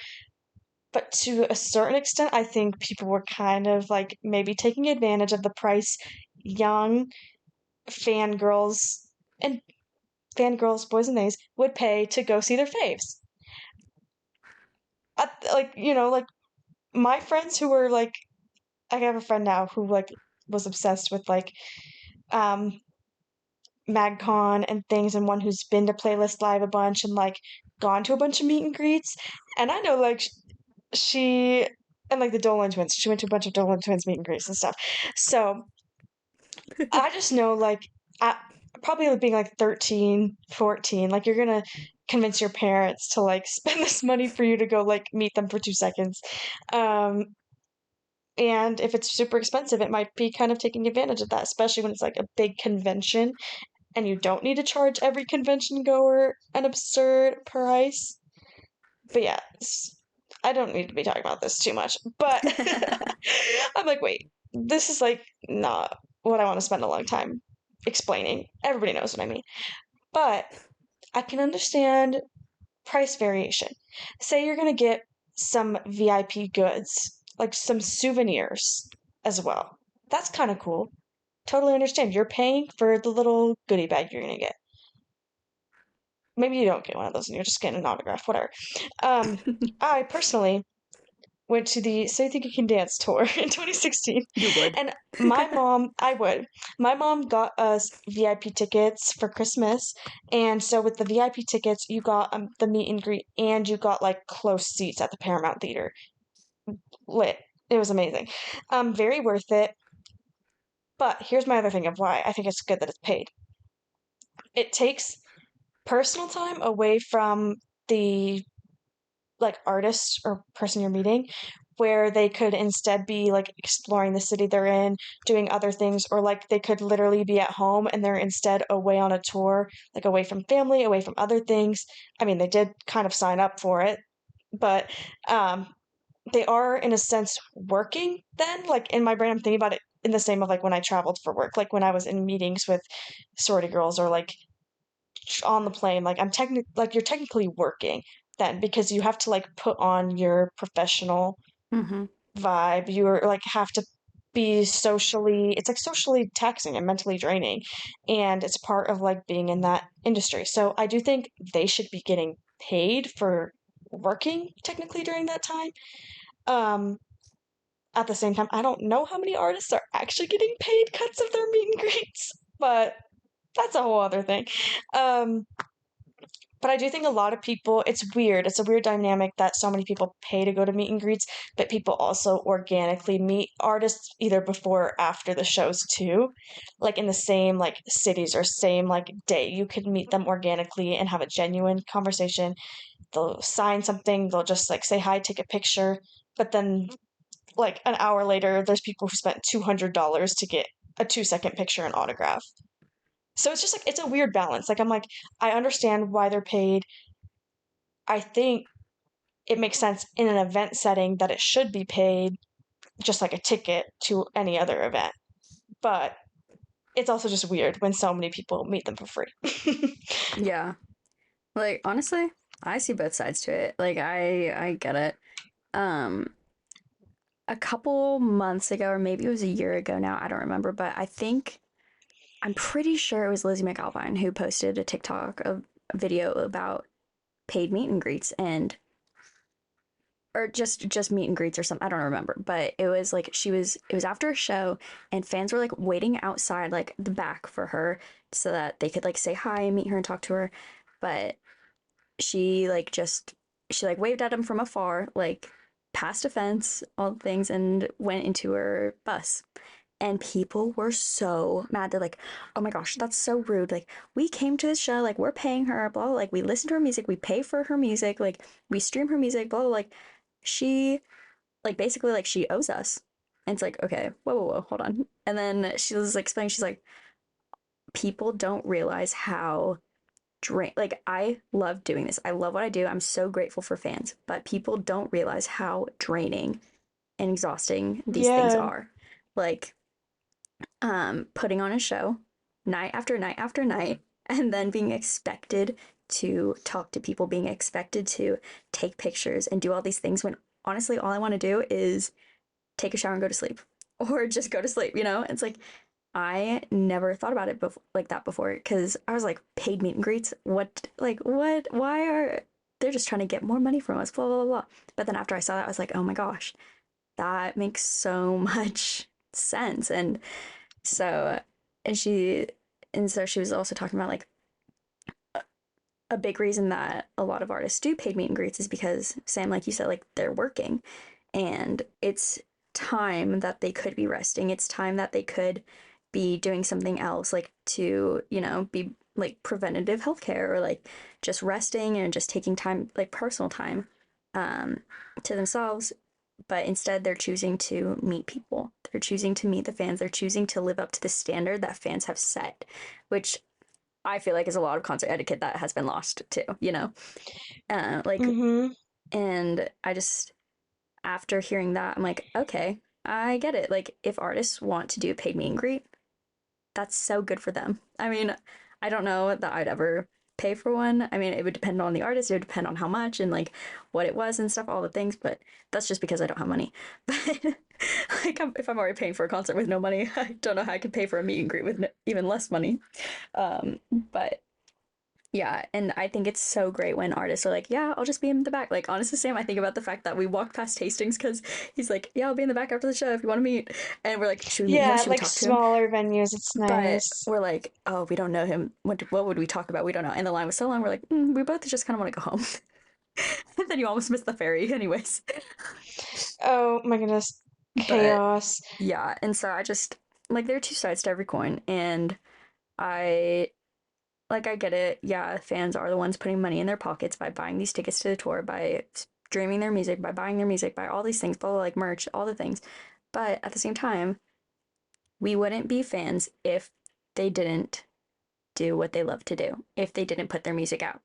but to a certain extent, I think people were kind of like maybe taking advantage of the price young fangirls and fangirls, boys and theys, would pay to go see their faves. Like, like my friends who were like I have a friend now who like was obsessed with like um MagCon and things and one who's been to Playlist Live a bunch and like gone to a bunch of meet and greets. And I know like she and like the Dolan twins, she went to a bunch of Dolan twins meet and greets and stuff. So I just know like at probably being like 13, 14, like you're gonna convince your parents to like spend this money for you to go like meet them for 2 seconds. Um And if it's super expensive, it might be kind of taking advantage of that, especially when it's like a big convention and you don't need to charge every convention goer an absurd price. But yeah, I don't need to be talking about this too much. But I'm like, wait, this is like not what I want to spend a long time explaining. Everybody knows what I mean. But I can understand price variation. Say you're going to get some VIP goods, like some souvenirs as well. That's kind of cool. Totally understand. You're paying for the little goodie bag you're going to get. Maybe you don't get one of those and you're just getting an autograph, whatever. I personally went to the So You Think You Can Dance tour in 2016. You would. And I would. My mom got us VIP tickets for Christmas. And so with the VIP tickets, you got the meet and greet and you got like close seats at the Paramount Theater. Lit. It was amazing. Very worth it. But here's my other thing of why I think it's good that it's paid. It takes personal time away from the like artist or person you're meeting where they could instead be like exploring the city they're in, doing other things, or like they could literally be at home and they're instead away on a tour, like away from family, away from other things. I mean, they did kind of sign up for it, but um, they are in a sense working then. Like in my brain, I'm thinking about it in the same of like when I traveled for work, like when I was in meetings with sorority girls or like on the plane, like you're technically working then because you have to like put on your professional Mm-hmm. vibe. You're like have to be socially, it's like socially taxing and mentally draining. And it's part of like being in that industry. So I do think they should be getting paid for working technically during that time. Um, at the same time, I don't know how many artists are actually getting paid cuts of their meet and greets, but that's a whole other thing. Um, but I do think a lot of people, it's weird. It's a weird dynamic that so many people pay to go to meet and greets, but people also organically meet artists either before or after the shows too. Like in the same like cities or same like day. You could meet them organically and have a genuine conversation. They'll sign something, they'll just like say hi, take a picture, but then like an hour later, there's people who spent $200 to get a 2-second picture and autograph. So it's just like it's a weird balance. Like I'm like I understand why they're paid. I think it makes sense in an event setting that it should be paid just like a ticket to any other event. But it's also just weird when so many people meet them for free. Yeah. Like honestly, I see both sides to it. Like I get it. Um a couple months ago, or maybe it was a year ago now, I don't remember, but I'm pretty sure it was Lizzie McAlpine who posted a TikTok of a video about paid meet and greets and or just meet and greets or something. I don't remember, but it was like it was after a show and fans were like waiting outside like the back for her so that they could like say hi and meet her and talk to her. But she like just she like waved at him from afar, like past a fence, all the things, and went into her bus. And people were so mad. They're like, "Oh my gosh, that's so rude! Like, we came to this show, like we're paying her, blah, blah, like we listen to her music, we pay for her music, like we stream her music, blah, blah, like she, like basically, like she owes us." And it's like, okay, whoa, whoa, whoa, hold on. And then she was like explaining, she's like, people don't realize how like I love doing this. I love what I do. I'm so grateful for fans, but people don't realize how draining and exhausting these things Yeah. are. Like putting on a show night after night after night and then being expected to talk to people, being expected to take pictures and do all these things when honestly all I want to do is take a shower and go to sleep or just go to sleep, you know? It's like I never thought about it like that before because I was like, paid meet and greets? What? Why are they're just trying to get more money from us? Blah, blah, blah, blah. But then after I saw that, I was like, oh my gosh, that makes so much sense. So, and she, and so she was also talking about like a big reason that a lot of artists do paid meet and greets is because, Sam, like you said, like they're working and it's time that they could be resting. It's time that they could be doing something else, like to, be like preventative healthcare or like just resting and just taking time, like personal time um, to themselves. But instead, they're choosing to meet people. They're choosing to meet the fans. They're choosing to live up to the standard that fans have set, which I feel like is a lot of concert etiquette that has been lost too, you know? Like, Mm-hmm. and I just, after hearing that, I'm like, okay, I get it. Like, if artists want to do a paid meet and greet, that's so good for them. I mean, I don't know that I'd ever pay for one. I mean, it would depend on the artist, it would depend on how much and like what it was and stuff, all the things, but that's just because I don't have money. But like, if I'm already paying for a concert with no money, I don't know how I could pay for a meet and greet with even less money. But yeah, and I think it's so great when artists are like, yeah, I'll just be in the back. Like, honestly, Sam, I think about the fact that we walked past Hastings because he's like, yeah, I'll be in the back after the show if you want to meet. And we're like, should we meet him? Yeah, Should we like talk to him? smaller venues, it's But nice. we're like, oh, we don't know him. What would we talk about? We don't know. And the line was so long, we're like, we both just kind of want to go home. And then you almost missed the ferry, anyways. Oh my goodness. But Chaos. yeah, and so I just like there are two sides to every coin, and I I get it. Yeah, fans are the ones putting money in their pockets by buying these tickets to the tour, by streaming their music, by buying their music, by all these things, blah, blah, like merch, all the things. But at the same time, we wouldn't be fans if they didn't do what they love to do, if they didn't put their music out.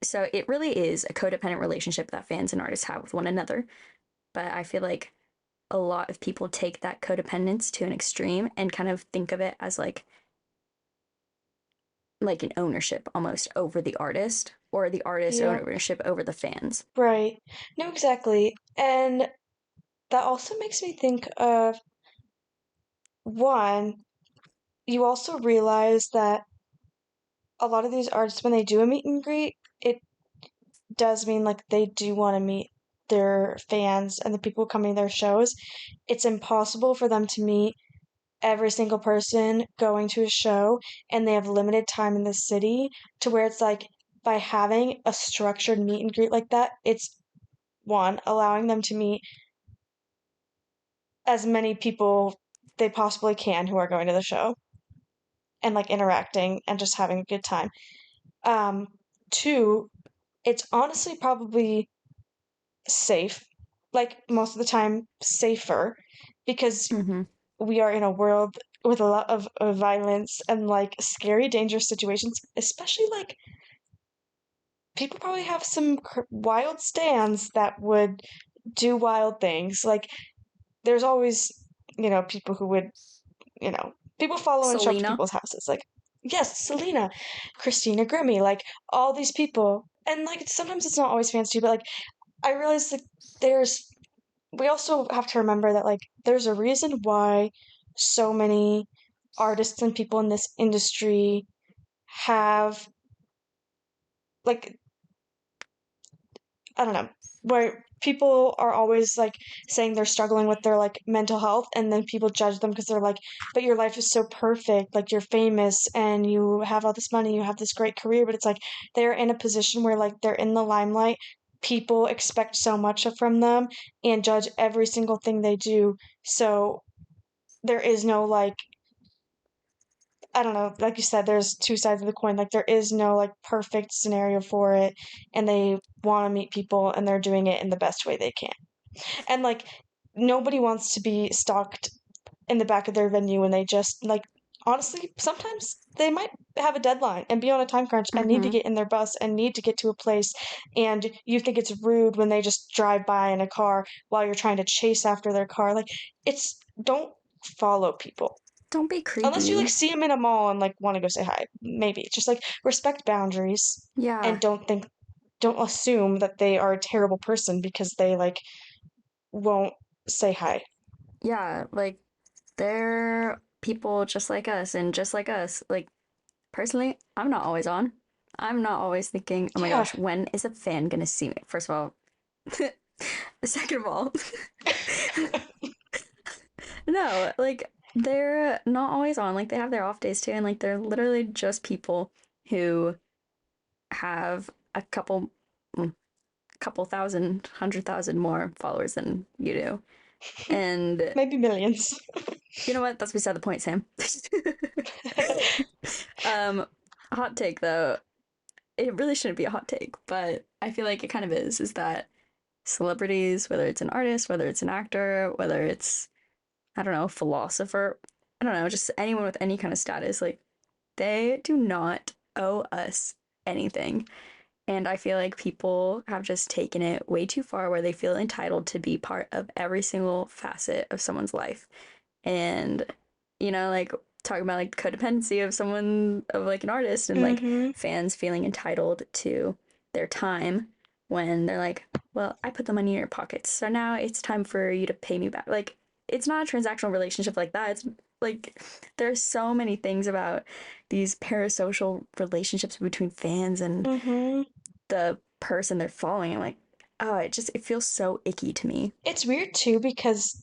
So it really is a codependent relationship that fans and artists have with one another. But I feel like a lot of people take that codependence to an extreme and kind of think of it as like an ownership almost over the artist or the artist Yeah, ownership over the fans. right. No, exactly. And that also makes me think of one, you also realize that a lot of these artists, when they do a meet and greet, it does mean like they do want to meet their fans and the people coming to their shows. It's impossible for them to meet every single person going to a show, and they have limited time in the city, to where it's like by having a structured meet and greet like that, it's one, allowing them to meet as many people they possibly can who are going to the show and like interacting and just having a good time. Um, Two, it's honestly probably safe, like most of the time safer, because Mm-hmm. we are in a world with a lot of violence and like scary, dangerous situations, especially like people probably have some wild stands that would do wild things. Like there's always, people who would, people follow and show up to Selena. people's houses. Like, yes, Selena, Christina Grimmie, like all these people. And like sometimes it's not always fans too, but like I realize that there's we also have to remember that like there's a reason why so many artists and people in this industry have like I don't know, where people are always like saying they're struggling with their like mental health, and then people judge them because they're like, but your life is so perfect, like you're famous and you have all this money, you have this great career, but it's like they're in a position where like they're in the limelight. People expect so much from them and judge every single thing they do. So there is no like I don't know, like you said, there's two sides of the coin. Like there is no like perfect scenario for it, and they want to meet people and they're doing it in the best way they can. And like nobody wants to be stalked in the back of their venue when they just like honestly, sometimes they might have a deadline and be on a time crunch and need to Mm-hmm. get in their bus and need to get to a place, and you think it's rude when they just drive by in a car while you're trying to chase after their car. Like it's don't follow people Don't be unless you like creepy. see them in a mall and like want to go say hi. Maybe just like respect boundaries Yeah. and don't assume that they are a terrible person because they like won't say hi. Yeah. Like, they're people just like us and just like us. Like, personally, I'm not always on. I'm not always thinking, oh my Yeah. gosh, when is a fan gonna see me? First of all, second of all, no, like they're not always on. Like they have their off days too, and like they're literally just people who have a couple thousand, 100,000 more followers than you do. And Maybe millions. you know what? That's beside the point, Sam. um, hot take though, it really shouldn't be a hot take, but I feel like it kind of is that celebrities, whether it's an artist, whether it's an actor, whether it's, I don't know, philosopher, I don't know, just anyone with any kind of status, like they do not owe us anything. And I feel like people have just taken it way too far where they feel entitled to be part of every single facet of someone's life. And, like talking about like codependency of someone, of like an artist, and like Mm-hmm. fans feeling entitled to their time when they're like, well, I put the money in your pockets. So now it's time for you to pay me back. Like, it's not a transactional relationship like that. It's like there's so many things about these parasocial relationships between fans and Mm-hmm. the person they're following. I'm like, oh, it feels so icky to me. It's weird too because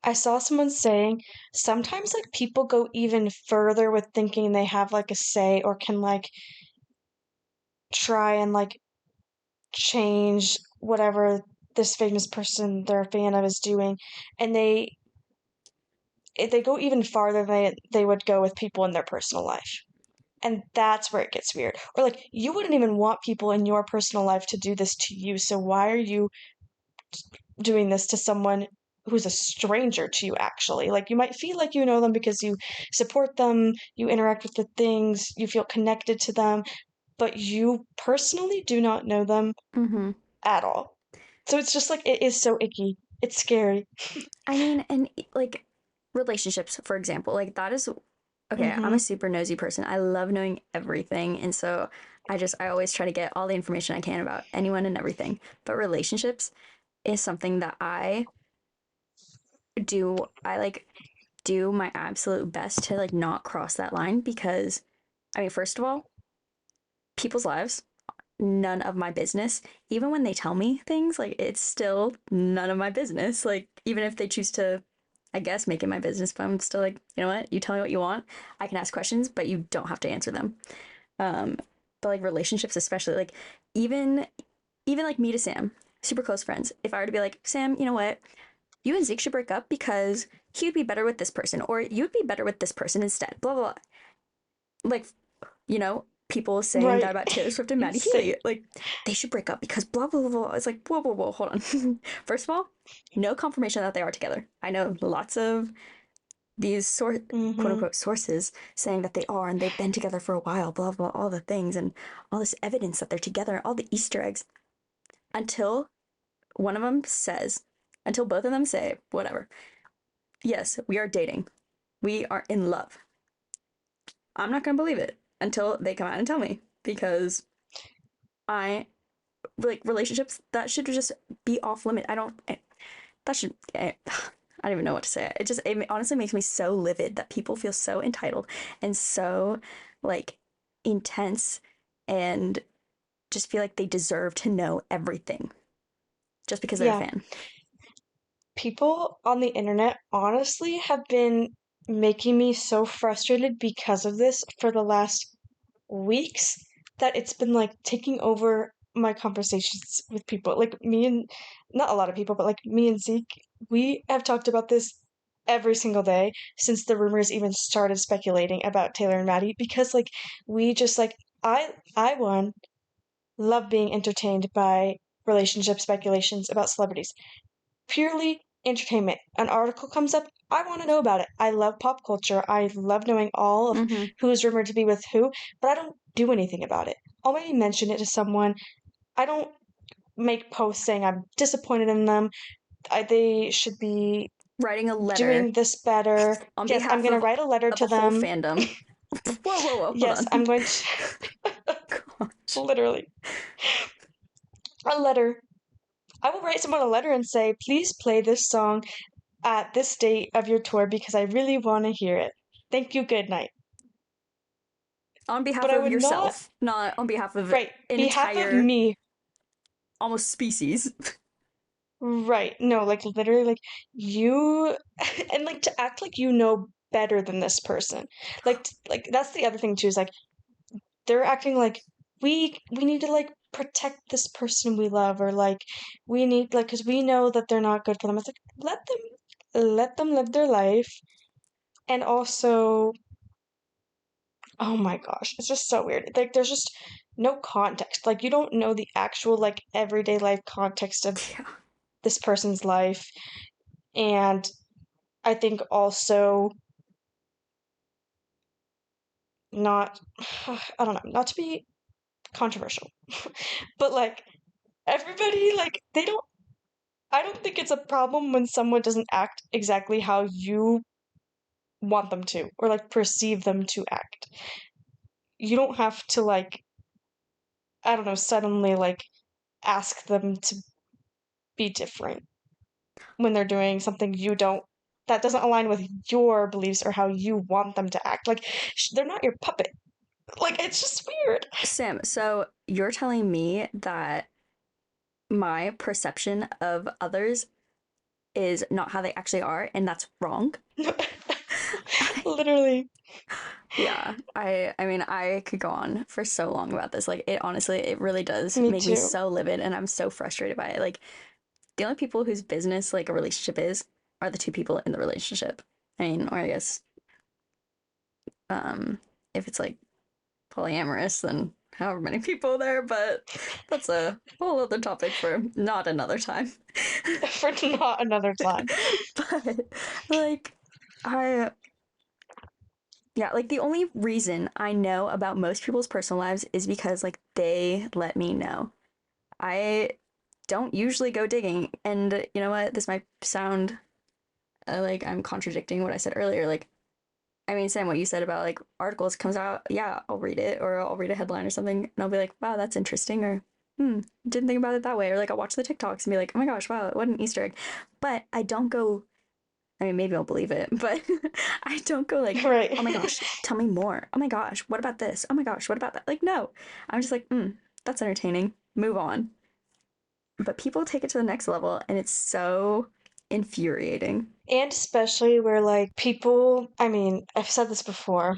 I saw someone saying sometimes like people go even further with thinking they have like a say or can like try and like change whatever this famous person they're a fan of is doing, and they go even farther than they would go with people in their personal life. And that's where it gets weird. Or like you wouldn't even want people in your personal life to do this to you, so why are you doing this to someone who's a stranger to you actually. Like you might feel like you know them because you support them, you interact with the things, you feel connected to them, but you personally do not know them Mm-hmm. at all. So it's just like it is so icky. It's scary. I mean, and like relationships, for example, like that is okay. I'm Mm-hmm. a super nosy person. I love knowing everything. And so I always try to get all the information I can about anyone and everything. But relationships is something that I like do my absolute best to like not cross that line because I mean, first of all, people's lives, none of my business. Even when they tell me things, like it's still none of my business. Like even if they choose to, I guess, make it my business, but I'm still like, you know what? You tell me what you want. I can ask questions, but you don't have to answer them. Um, but like relationships, especially like even even like me to Sam, super close friends. If I were to be like, Sam, you know what? You and Zeke should break up because he would be better with this person, or you'd be better with this person instead. Blah blah blah. Like people saying that Right. about Taylor Swift and Maddie Insane. Healy. Like, they should break up because blah, blah, blah, blah. It's like, whoa, whoa, whoa, hold on. First of all, no confirmation that they are together. I know lots of these quote Mm-hmm. unquote sources saying that they are and they've been together for a while, blah, blah, all the things and all this evidence that they're together, all the Easter eggs. Until one of them says, until both of them say, whatever, yes, we are dating. We are in love. I'm not going to believe it until they come out and tell me because I like relationships that should just be off limit. I don't. That should. I don't even know what to say. It honestly makes me so livid that people feel so entitled and so like intense and just feel like they deserve to know everything just because they're a Yeah. fan. People on the internet honestly have been making me so frustrated because of this for the last weeks that it's been like taking over my conversations with people. Like me and not a lot of people, but like me and Zeke, we have talked about this every single day since the rumors even started speculating about Taylor and Maddie because like we just like I one love being entertained by relationship speculations about celebrities. Purely entertainment. An article comes up, I want to know about it. I love pop culture. I love knowing all of Mm-hmm. who's rumored to be with who, but I don't do anything about it. I'll maybe mention it to someone. I don't make posts saying I'm disappointed in them. They should be Writing a letter doing this better. on Yes, I'm behalf going to write a letter of to a whole them. fandom. Whoa, whoa, whoa! Hold Yes, on. I'm going to Gosh. literally a letter. I will write someone a letter and say, please play this song at this date of your tour because I really want to hear it. Thank you. Good night. On But behalf I of would not, yourself, not on behalf of an right, behalf of entire me, almost species. right. No, like literally, like you, and like to act like you know better than this person. Like that's the other thing too, is like they're acting like we need to like protect this person we love, or like we need like because we know that they're not good for them. It's like let them live their life, and also oh my gosh, it's just so weird. Like there's just no context. Like you don't know the actual like everyday life context of Yeah. this person's life. And I think also not I don't know, not to be controversial, but like everybody like they don't I don't think it's a problem when someone doesn't act exactly how you want them to or like perceive them to act. You don't have to like I don't know, suddenly like ask them to be different when they're doing something you don't that doesn't align with your beliefs or how you want them to act. Like they're not your puppet. Like it's just weird. Sam, so you're telling me that my perception of others is not how they actually are, and that's wrong? Literally. Yeah, I mean, I could go on for so long about this. Like, it honestly, it really does Me make me too. so livid, and I'm so frustrated by it. Like, the only people whose business, like, a relationship is are the two people in the relationship. I mean, or I guess, um, if it's like polyamorous, then however many people there, but that's a whole other topic for not another time. For not another time. But like I yeah, like the only reason I know about most people's personal lives is because like they let me know. I don't usually go digging, and you know what? This might sound like I'm contradicting what I said earlier. Like, I mean, Sam, what you said about like articles comes out, yeah, I'll read it, or I'll read a headline or something, and I'll be like, wow, that's interesting, or didn't think about it that way, or like I'll watch the TikToks and be like, oh my gosh, wow, what an Easter egg. But I don't go. I mean, maybe I'll believe it, but I don't go like, Right. oh my gosh, tell me more. Oh my gosh, what about this? Oh my gosh, what about that? Like, no, I'm just like, that's entertaining. Move on. But people take it to the next level, and it's so infuriating. And especially where like people, I mean, I've said this before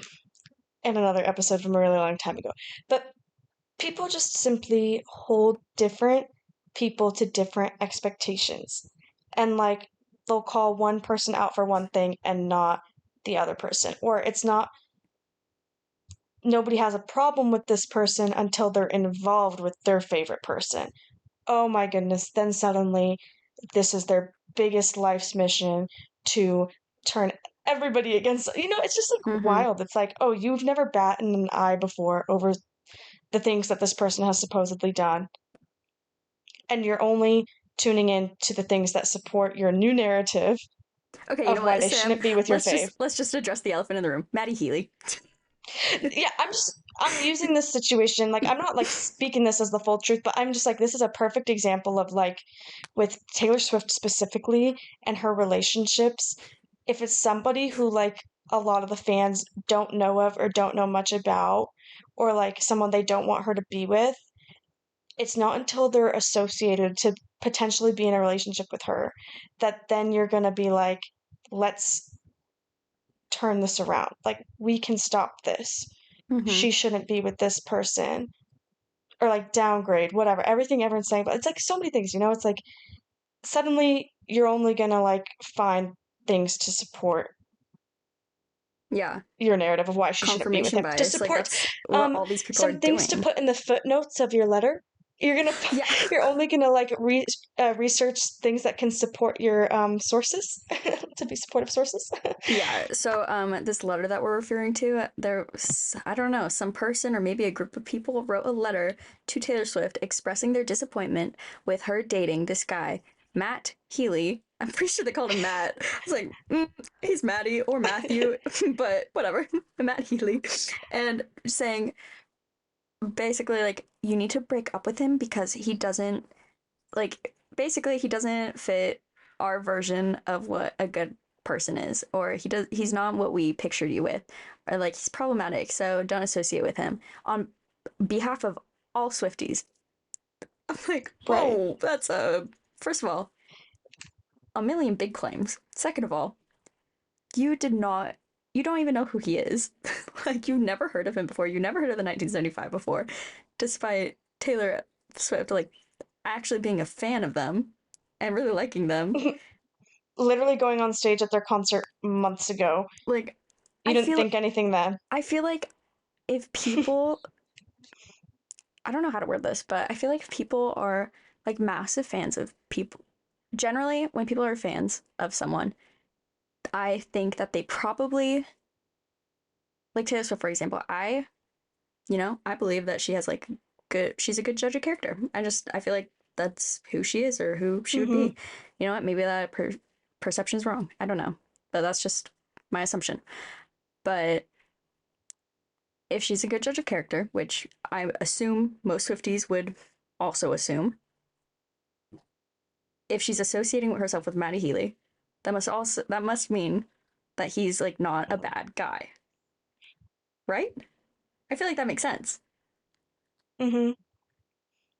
in another episode from a really long time ago, but people just simply hold different people to different expectations. And like they'll call one person out for one thing and not the other person. Or it's not nobody has a problem with this person until they're involved with their favorite person. Oh my goodness, then suddenly this is their biggest life's mission to turn everybody against, it's just like Mm-hmm. wild. It's like, oh, you've never batted an eye before over the things that this person has supposedly done, and you're only tuning in to the things that support your new narrative Okay, you know of why what, they Sam? shouldn't be with your fave. Let's just address the elephant in the room. Maddie Healy. Yeah, I'm using this situation, like I'm not like speaking this as the full truth, but I'm just like this is a perfect example of like with Taylor Swift specifically and her relationships. If it's somebody who like a lot of the fans don't know of or don't know much about, or like someone they don't want her to be with, it's not until they're associated to potentially be in a relationship with her that then you're gonna be like, let's turn this around. Like, we can stop this. Mm-hmm. She shouldn't be with this person. Or like downgrade, whatever. Everything everyone's saying, but it's like so many things, It's like suddenly you're only gonna like find things to support Yeah, your narrative of why she shouldn't be with confirmation him. To bias. Like support that's what all these people are some things to doing. put in the footnotes of your letter. You're gonna Yeah. you're only gonna like research things that can support your sources to be supportive sources. Yeah, so this letter that we're referring to, there was, I don't know, some person or maybe a group of people wrote a letter to Taylor Swift expressing their disappointment with her dating this guy, Matt Healy. I'm pretty sure they called him Matt. I was like, he's Maddie or Matthew, but whatever, Matt Healy. And saying basically like you need to break up with him because he doesn't like basically he doesn't fit our version of what a good person is, or he's not what we pictured you with, or like he's problematic, so don't associate with him on behalf of all Swifties. I'm like, Right. whoa, that's a first of all a million big claims. Second of all, you did not you don't even know who he is. Like you never heard of him before, you never heard of the 1975 before, despite Taylor Swift like actually being a fan of them and really liking them. Literally going on stage at their concert months ago. Like You I didn't feel think anything then. I feel like if people I don't know how to word this, but I feel like if people are like massive fans of people generally when people are fans of someone, I think that they probably like Taylor Swift for example, I believe that she has like she's a good judge of character. I feel like that's who she is or who she would Hmm. be. You know what? Maybe that perception's wrong. I don't know. But that's just my assumption. But if she's a good judge of character, which I assume most Swifties would also assume, if she's associating herself with Maddie Healy, that must mean that he's like not a bad guy, right? I feel like that makes sense. Hmm.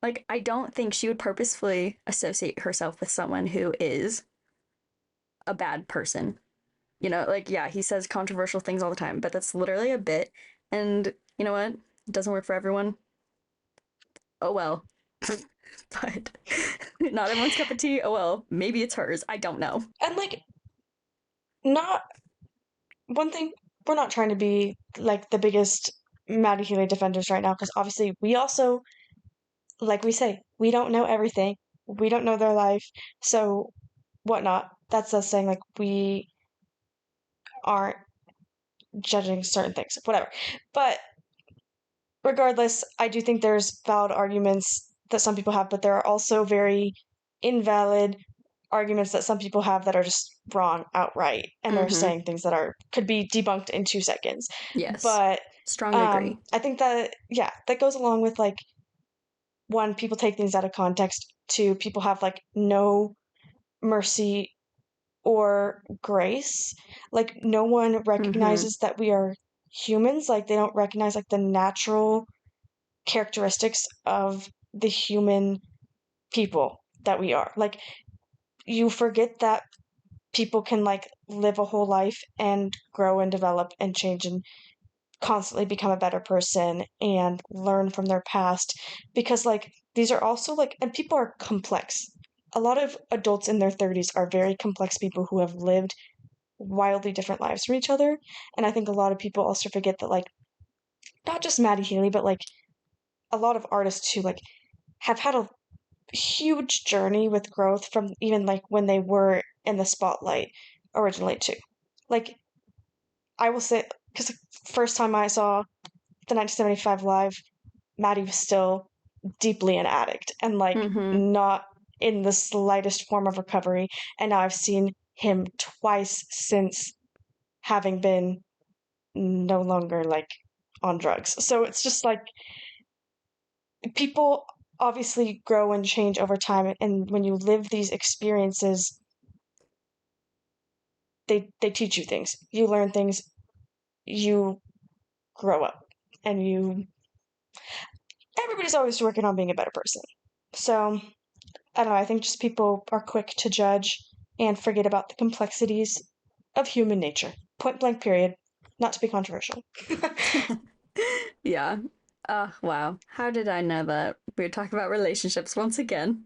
Like I don't think she would purposefully associate herself with someone who is a bad person. You know, like yeah, he says controversial things all the time, but that's literally a bit. And you know what? It doesn't work for everyone. Oh well. But not everyone's cup of tea. Oh well, maybe it's hers. I don't know. And like, not one thing, we're not trying to be like the biggest. Maddie Healy defenders right now because obviously we also, like we say, we don't know everything. We don't know their life. So, whatnot. That's us saying, like, we aren't judging certain things, whatever. But regardless, I do think there's valid arguments that some people have, but there are also very invalid arguments that some people have that are just wrong outright, and they're Mm-hmm. saying things that are could be debunked in 2 seconds. Yes. But Strongly agree. I think that yeah, that goes along with like one, people take things out of context. Two, people have like no mercy or grace. Like no one Mm-hmm. recognizes that we are humans. Like they don't recognize like the natural characteristics of the human people that we are. Like you forget that people can like live a whole life and grow and develop and change and constantly become a better person and learn from their past because like these are also like and people are complex. A lot of adults in their 30s are very complex people who have lived wildly different lives from each other, and I think a lot of people also forget that like not just Maddie Healy but like a lot of artists who like have had a huge journey with growth from even like when they were in the spotlight originally too. Like I will say because the first time I saw the 1975 live, Maddie was still deeply an addict and like Mm-hmm. not in the slightest form of recovery. And now I've seen him twice since having been no longer like on drugs. So it's just like people obviously grow and change over time. And when you live these experiences, they teach you things. You learn things, you grow up, and you everybody's always working on being a better person. So I don't know, I think just people are quick to judge and forget about the complexities of human nature. Point blank, period. Not to be controversial. Yeah. Wow. How did I know that we would talk about relationships once again?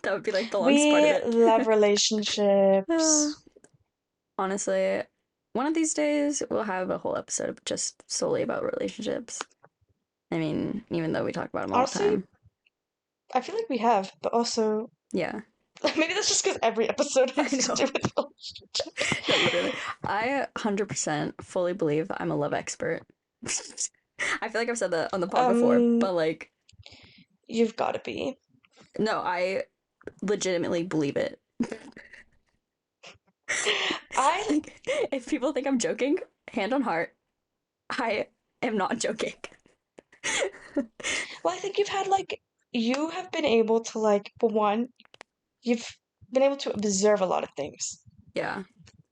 That would be like the longest part of We it. love Uh, relationships. honestly, one of these days we'll have a whole episode just solely about relationships. I mean, even though we talk about them all the Honestly, time. I feel like we have, but also Yeah, maybe that's just because every episode I has to know. do with relationships. No, literally. I 100% fully believe I'm a love expert. I feel like I've said that on the pod before, um, but like, you've got to be. no, I legitimately believe it. I Like, if people think I'm joking, hand on heart, I am not joking. well, I think you've had like you have been able to like for one, you've been able to observe a lot of things. Yeah,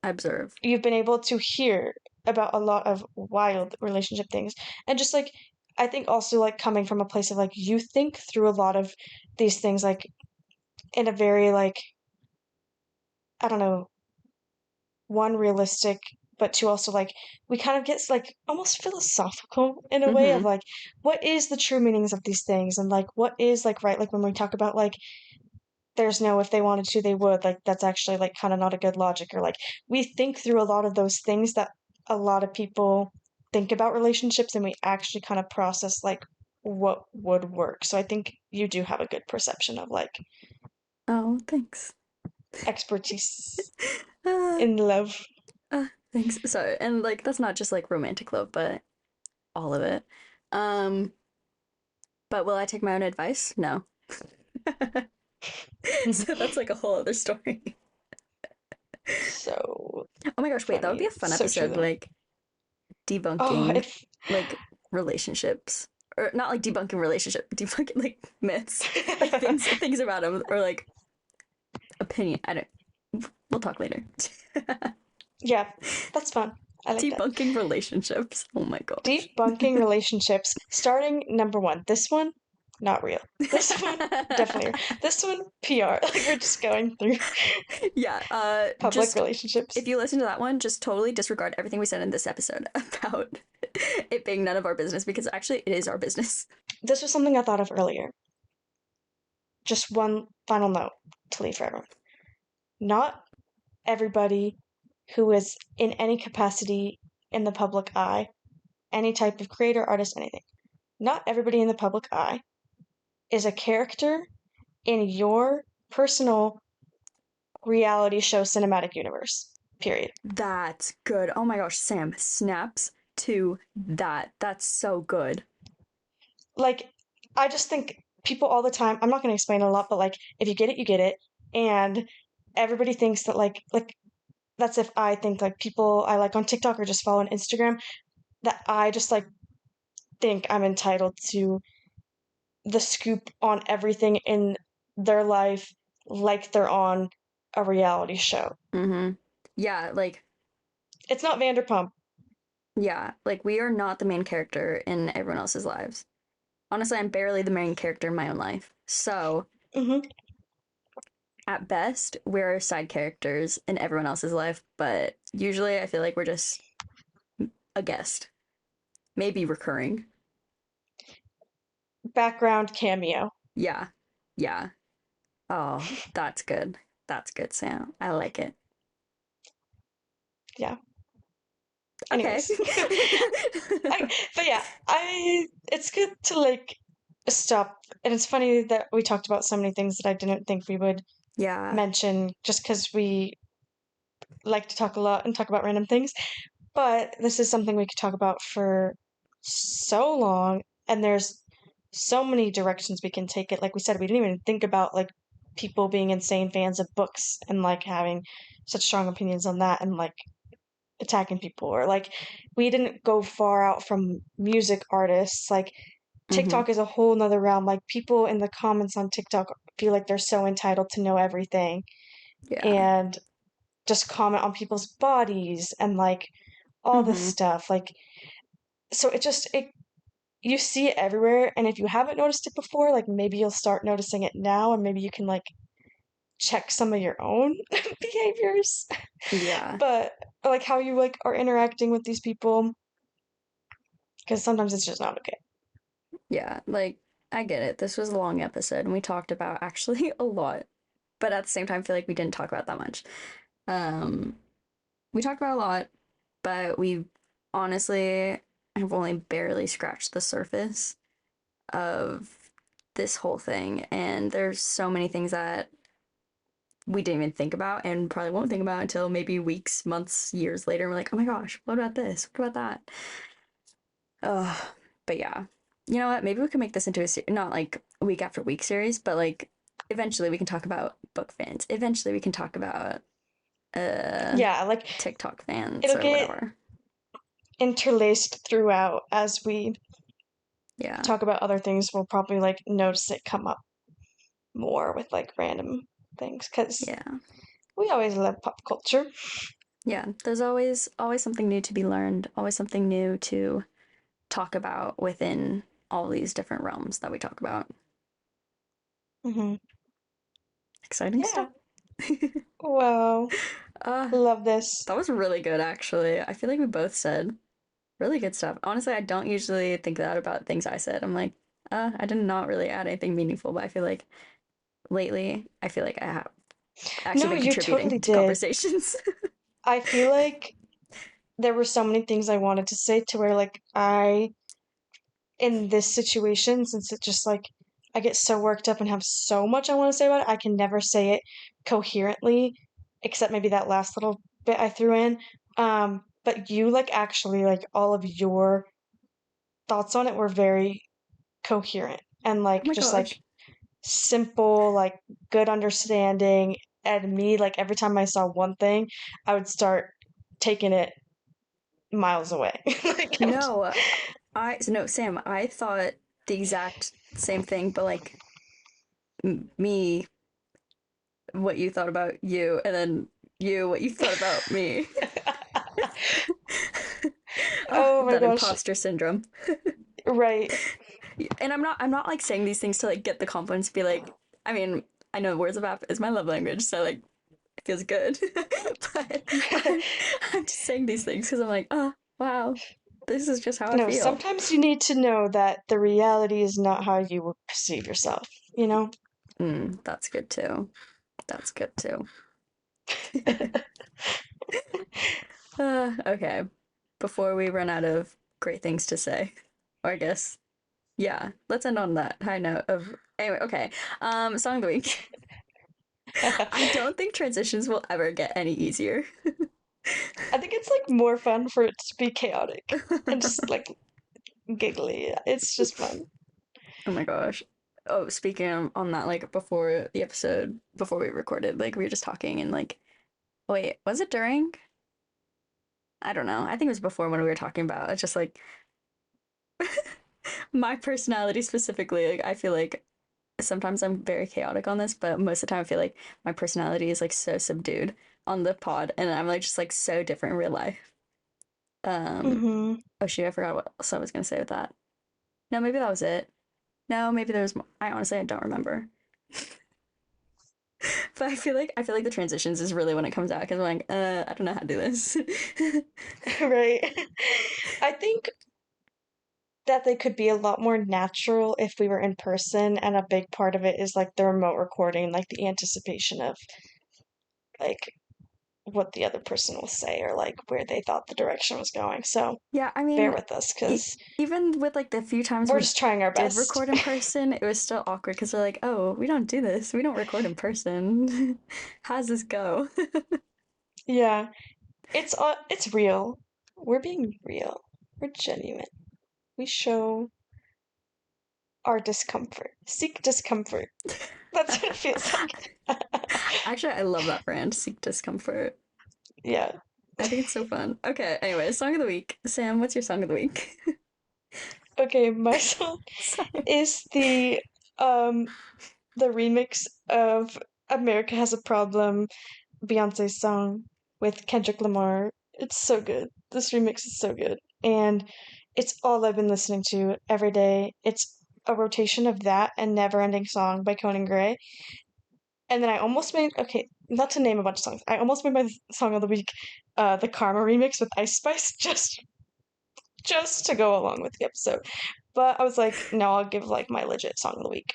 I observe. You've been able to hear about a lot of wild relationship things. And just like I think also like coming from a place of like you think through a lot of these things like in a very like I don't know, one realistic but two also like we kind of get like almost philosophical in a way of Mm-hmm. like what is the true meanings of these things and like what is like right like when we talk about like there's no if they wanted to they would like that's actually like kind of not a good logic or like we think through a lot of those things that a lot of people think about relationships and we actually kind of process like what would work. So I think you do have a good perception of like Oh, thanks. expertise Uh, in love. thanks. So, and like, that's not just like romantic love, but all of it. Um, but will I take my own advice? No. So that's like a whole other story. So Oh my gosh, wait, that would be funny, a fun so true episode, though. like Oh, debunking if like relationships. Or not like debunking relationship, debunking like myths, like things about them, or like opinion. I don't. We'll talk later. yeah, that's fun. I like that. Debunking relationships. Oh my gosh. Debunking relationships. Starting number one. This one, not real. This one, definitely real. This one, PR. Like we're just going through Yeah. public Just relationships. if you listen to that one, just totally disregard everything we said in this episode about it being none of our business because actually it is our business. This was something I thought of earlier. Just one final note to leave for everyone. Not everybody who is in any capacity in the public eye any type of creator, artist, anything. Not everybody in the public eye is a character in your personal reality show cinematic universe. Period. That's good. Oh my gosh, Sam, snaps to that. That's so good. Like, I just think people all the time, I'm not going to explain a lot, but like, if you get it, you get it. And everybody thinks that, like, that's if I think like people I like on TikTok or just follow on Instagram, that I just like think I'm entitled to the scoop on everything in their life like they're on a reality show. Mm-hmm. Yeah, like, It's not Vanderpump. yeah, like we are not the main character in everyone else's lives. Honestly, I'm barely the main character in my own life. So, Hmm. at best, we're side characters in everyone else's life, but usually I feel like we're just a guest, maybe recurring. Background cameo. Yeah, yeah. Oh, that's good. That's good, Sam. I like it. Yeah. Okay. Anyways. But yeah, I it's good to like stop. And it's funny that we talked about so many things that I didn't think we would Yeah. mention just because we like to talk a lot and talk about random things. But this is something we could talk about for so long, and there's so many directions we can take it. Like we said, we didn't even think about like people being insane fans of books and like having such strong opinions on that and like attacking people, or like we didn't go far out from music artists. Like Mm-hmm. TikTok is a whole nother realm. Like people in the comments on TikTok feel like they're so entitled to know everything Yeah. and just comment on people's bodies and like all this Mm-hmm. stuff. Like so it you see it everywhere, and if you haven't noticed it before, like maybe you'll start noticing it now, and maybe you can like check some of your own behaviors. Yeah. But like how you like are interacting with these people, because sometimes it's just not okay. Yeah. Like, I get it. This was a long episode and we talked about actually a lot, but at the same time, I feel like we didn't talk about that much. Um, we talked about a lot, but we honestly have only barely scratched the surface of this whole thing. And there's so many things that we didn't even think about and probably won't think about until maybe weeks, months, years later. And we're like, oh my gosh, what about this? What about that? But yeah. You know what? Maybe we could make this into not like week after week series, but like eventually we can talk about book fans. Eventually we can talk about uh Yeah, like TikTok fans it'll or get whatever. interlaced throughout as we Yeah. talk about other things. We'll probably like notice it come up more with like random things because Yeah. we always love pop culture. Yeah. There's always something new to be learned, always something new to talk about within all these different realms that we talk about. Hmm. Exciting stuff. Yeah. Wow. uh Love this. that was really good actually. I feel like we both said really good stuff. Honestly, I don't usually think that about things I said. I'm like, I did not really add anything meaningful, but I feel like lately, I feel like I have actually No, been you contributing totally to did. conversations. I feel like there were so many things I wanted to say to where like in this situation, since it just like I get so worked up and have so much I want to say about it, I can never say it coherently, except maybe that last little bit I threw in. But you like actually like all of your thoughts on it were very coherent and Oh like my just like gosh. simple, like good understanding. And me, like every time I saw one thing, I would start taking it miles away. Like I'm just, No, no, Sam, I thought the exact same thing, but like me, what you thought about you, and then you, what you thought about me. oh my That gosh, imposter syndrome. right. And I'm not like saying these things to like get the compliments, be like, I mean, I know words of app is my love language, so like it feels good. But I'm, I'm just saying these things because I'm like, oh, wow, this is just how I No, feel. sometimes you need to know that the reality is not how you would perceive yourself, you know? That's good too. That's good too. Okay. Before we run out of great things to say. Or I guess, yeah, let's end on that high note of anyway, okay. Song of the week. I don't think transitions will ever get any easier. I think it's like more fun for it to be chaotic and just like giggly. It's just fun. Oh my gosh. Oh, speaking on that, like before the episode, before we recorded, like we were just talking and like, wait, was it during? I don't know. I think it was before when we were talking about. It's just like my personality specifically. Like I feel like sometimes I'm very chaotic on this, but most of the time I feel like my personality is like so subdued on the pod, and I'm like just like so different in real life. Um, Hmm. oh shoot, I forgot what else I was gonna say with that. No, maybe that was it. No, maybe there was more. I honestly I don't remember. But I feel like the transitions is really when it comes out because I'm like, I don't know how to do this. Right. I think that they could be a lot more natural if we were in person, and a big part of it is like the remote recording, like the anticipation of like what the other person will say or like where they thought the direction was going. So Yeah, I bear mean, with us e because even with like the few times we're we just trying our did best. record in person, it was still awkward because we're like, oh, we don't do this. We don't record in person. How's this go? Yeah, it's real. We're being real. We're genuine. We show our discomfort. Seek discomfort. That's what it feels like. Actually, I love that brand, Seek Discomfort. Yeah. I think it's so fun. Okay, anyway, song of the week. Sam, what's your song of the week? Okay, my song Sorry. is the remix of America Has a Problem, Beyonce's song with Kendrick Lamar. It's so good. This remix is so good. And it's all I've been listening to every day. It's a rotation of that and Never Ending Song by Conan Gray. And then I almost made, okay, not to name a bunch of songs, I almost made my song of the week the Karma remix with Ice Spice just to go along with the episode. But I was like, no, I'll give like my legit song of the week.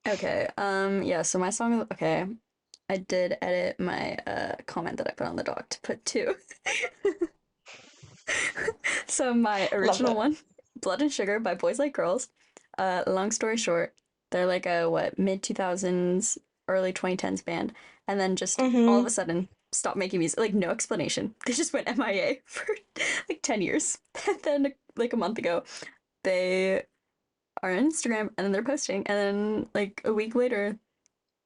Okay, yeah, so my song, okay, I did edit my comment that I put on the doc to put two. So my Love original it. one, Blood and Sugar by Boys Like Girls. Long story short, they're like a what mid 2000s, early 2010s band, and then just all of a Mm-hmm. sudden stopped making music. Like no explanation. They just went MIA for like 10 years, and then like a month ago, they are on Instagram, and then they're posting, and then like a week later,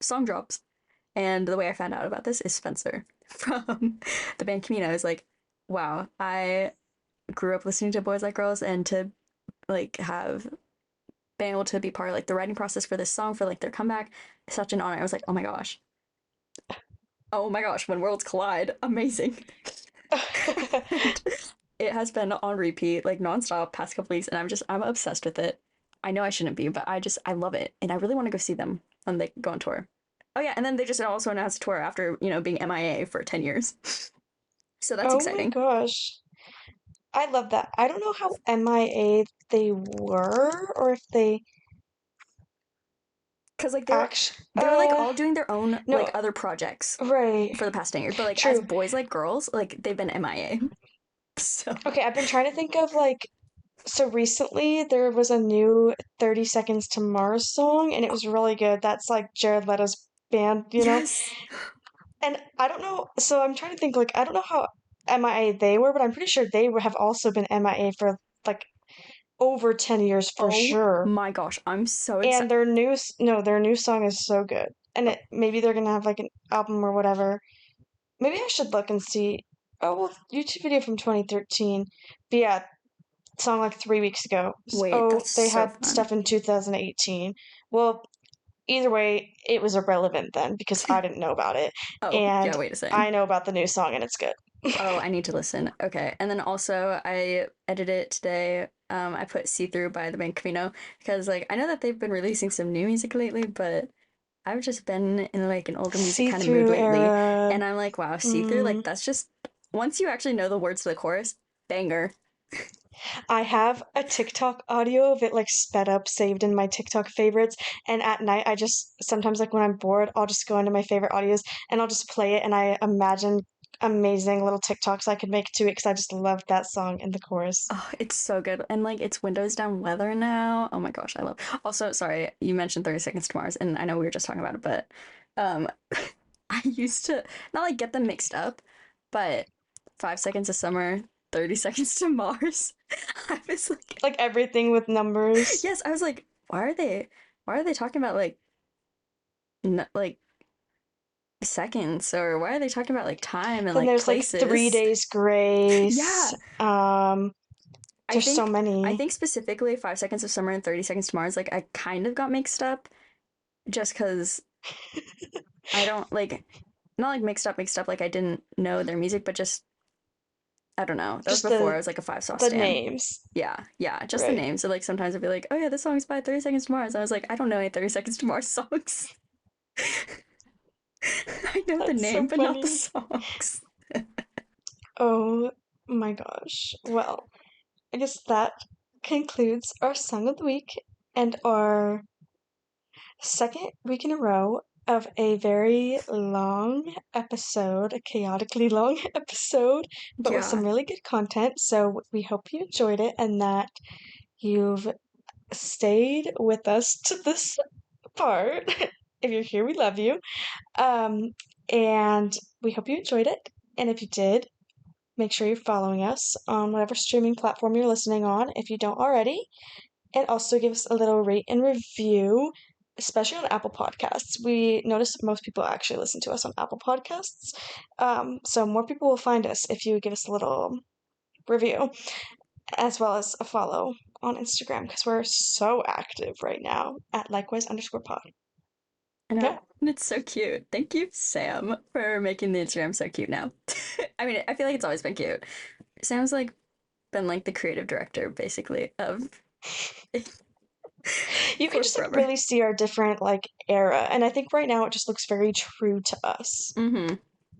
song drops. And the way I found out about this is Spencer from the band Camino is like, wow, I grew up listening to Boys Like Girls and to like have been able to be part of like the writing process for this song for like their comeback is such an honor. I was like, oh my gosh, when worlds collide, amazing. And it has been on repeat like nonstop past couple weeks, and I'm obsessed with it. I know I shouldn't be, but I love it, and I really want to go see them when they go on tour. Oh yeah, and then they just also announced a tour after being MIA for 10 years, so that's Oh my exciting. gosh. I love that. I don't know how MIA they were or if they Cause like actually they were like all doing their own like no, other projects right. for the past 10 years, but like as True. Boys Like Girls, like they've been MIA. So Okay, I've been trying to think of like so recently there was a new 30 Seconds to Mars song and it was really good. That's like Jared Leto's band, you know? yes. And I don't know, so I'm trying to think like I don't know how MIA they were, but I'm pretty sure they have also been MIA for like over 10 years for Oh sure. my gosh, I'm so And excited. their new song is so good. And it maybe they're gonna have like an album or whatever. Maybe I should look and see. Oh, well, YouTube video from 2013. But yeah, song like 3 weeks ago. Wait, Oh, that's they so had fun. stuff in 2018. Well, either way, it was irrelevant then because I didn't know about it. Oh yeah, And wait a I second. know about the new song and it's good. Oh, I need to listen. Okay, and then also I edited it today. I put "See Through" by the band Camino because like I know that they've been releasing some new music lately, but I've just been in like an older music See kind of mood through lately, era. and I'm like, wow, "See Through" like Mm. that's just once you actually know the words to the chorus, banger. I have a TikTok audio of it like sped up saved in my TikTok favorites. And at night, I just sometimes like when I'm bored, I'll just go into my favorite audios and I'll just play it and I imagine amazing little TikToks I could make too because I just loved that song and the chorus. Oh, it's so good. And like it's windows down weather now. Oh my gosh, I love. Also, sorry, you mentioned 30 Seconds to Mars, and I know we were just talking about it, but um I used to not like get them mixed up, but 5 Seconds of Summer, 30 Seconds to Mars. I was like, Like everything with numbers. yes, I was like, why are they talking about like like seconds, or why are they talking about like time and Then like there's like Three places? Days Grace. Yeah, Um, I there's so think I many. think specifically 5 Seconds of Summer and 30 Seconds to Mars, like I kind of got mixed up just because I don't like not like mixed up like I didn't know their music, but just I don't know. That was Just before I the was like a Five Sauce the stan. names, Yeah, yeah, just the right? name. So like sometimes I'd be like, oh yeah, this song's by 30 Seconds to Mars. I was like, I don't know any 30 Seconds to Mars songs. I know the That's name, so but not the funny. songs. Oh my gosh. Well, I guess that concludes our song of the week and our second week in a row of a very long episode, a chaotically long episode, but with some Yeah, really good content. So we hope you enjoyed it and that you've stayed with us to this part. If you're here, we love you. Um, and we hope you enjoyed it. And if you did, make sure you're following us on whatever streaming platform you're listening on if you don't already. And also give us a little rate and review, especially on Apple Podcasts. We notice most people actually listen to us on Apple Podcasts. So more people will find us if you give us a little review, as well as a follow on Instagram because we're so active right now at likewise_pod. I know. Okay? And it's so cute. Thank you, Sam, for making the Instagram so cute now. I mean, I feel like it's always been cute. Sam's like been like the creative director basically of You can for just like forever. really see our different like era, and I think right now it just looks very true to us. Mm-hmm.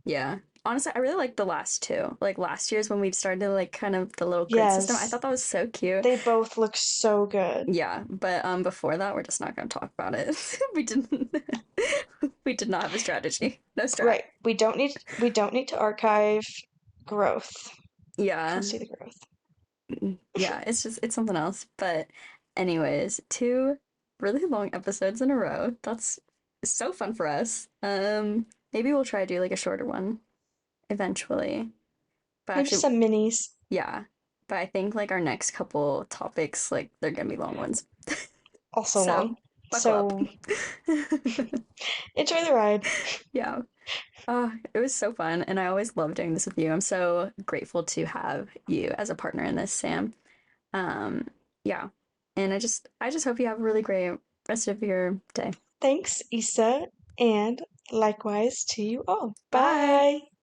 Yeah. Honestly, I really like the last two. Like last year's when we started like kind of the little grid system. I Yes, thought that was so cute. they both look so good. Yeah, but before that we're just not gonna talk about it. We didn't we did not have a strategy. No strat. Right. We don't need to archive growth. Just Yeah. want to see the growth. Yeah, it's something else. But anyways, two really long episodes in a row. That's so fun for us. Maybe we'll try to do like a shorter one eventually. But Maybe actually, some minis. yeah. But I think like our next couple topics, like they're gonna be long ones. Also So long. buckle up. So enjoy the ride. Yeah. It was so fun, and I always love doing this with you. I'm so grateful to have you as a partner in this, Sam. Um, yeah. And I just hope you have a really great rest of your day. Thanks, Issa, and likewise to you all. Bye. Bye.